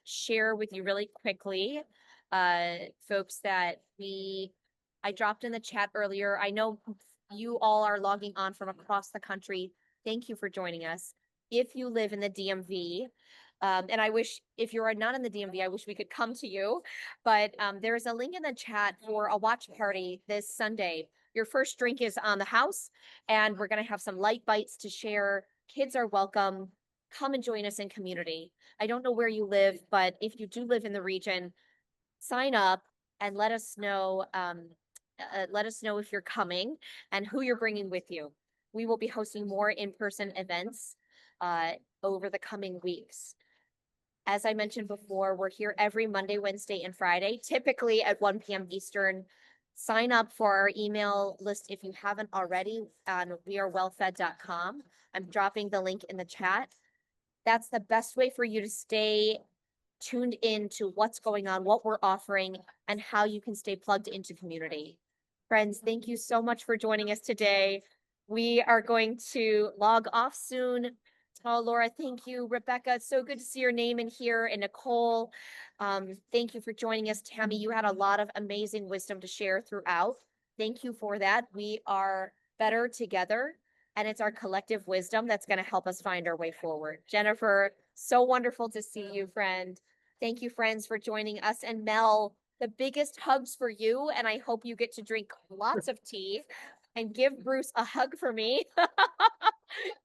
share with you really quickly, folks, that I dropped in the chat earlier. I know you all are logging on from across the country. Thank you for joining us. If you live in the DMV, and I wish, if you are not in the DMV, I wish we could come to you, but there's a link in the chat for a watch party this Sunday. Your first drink is on the house, and we're going to have some light bites to share. Kids are welcome. Come and join us in community. I don't know where you live, but if you do live in the region, sign up and let us know. Let us know if you're coming and who you're bringing with you. We will be hosting more in-person events over the coming weeks. As I mentioned before, we're here every Monday, Wednesday, and Friday, typically at 1 p.m. Eastern. Sign up for our email list if you haven't already on wearewellfed.com. I'm dropping the link in the chat. That's the best way for you to stay tuned in to what's going on, what we're offering, and how you can stay plugged into community. Friends, thank you so much for joining us today. We are going to log off soon. Oh, Laura, thank you. Rebecca, it's so good to see your name in here. And Nicole, thank you for joining us. Tammy, you had a lot of amazing wisdom to share throughout. Thank you for that. We are better together, and it's our collective wisdom that's going to help us find our way forward. Jennifer, so wonderful to see you, friend. Thank you, friends, for joining us. And Mel, the biggest hugs for you, and I hope you get to drink lots of tea and give Bruce a hug for me.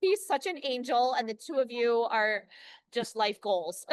He's such an angel, and the two of you are just life goals.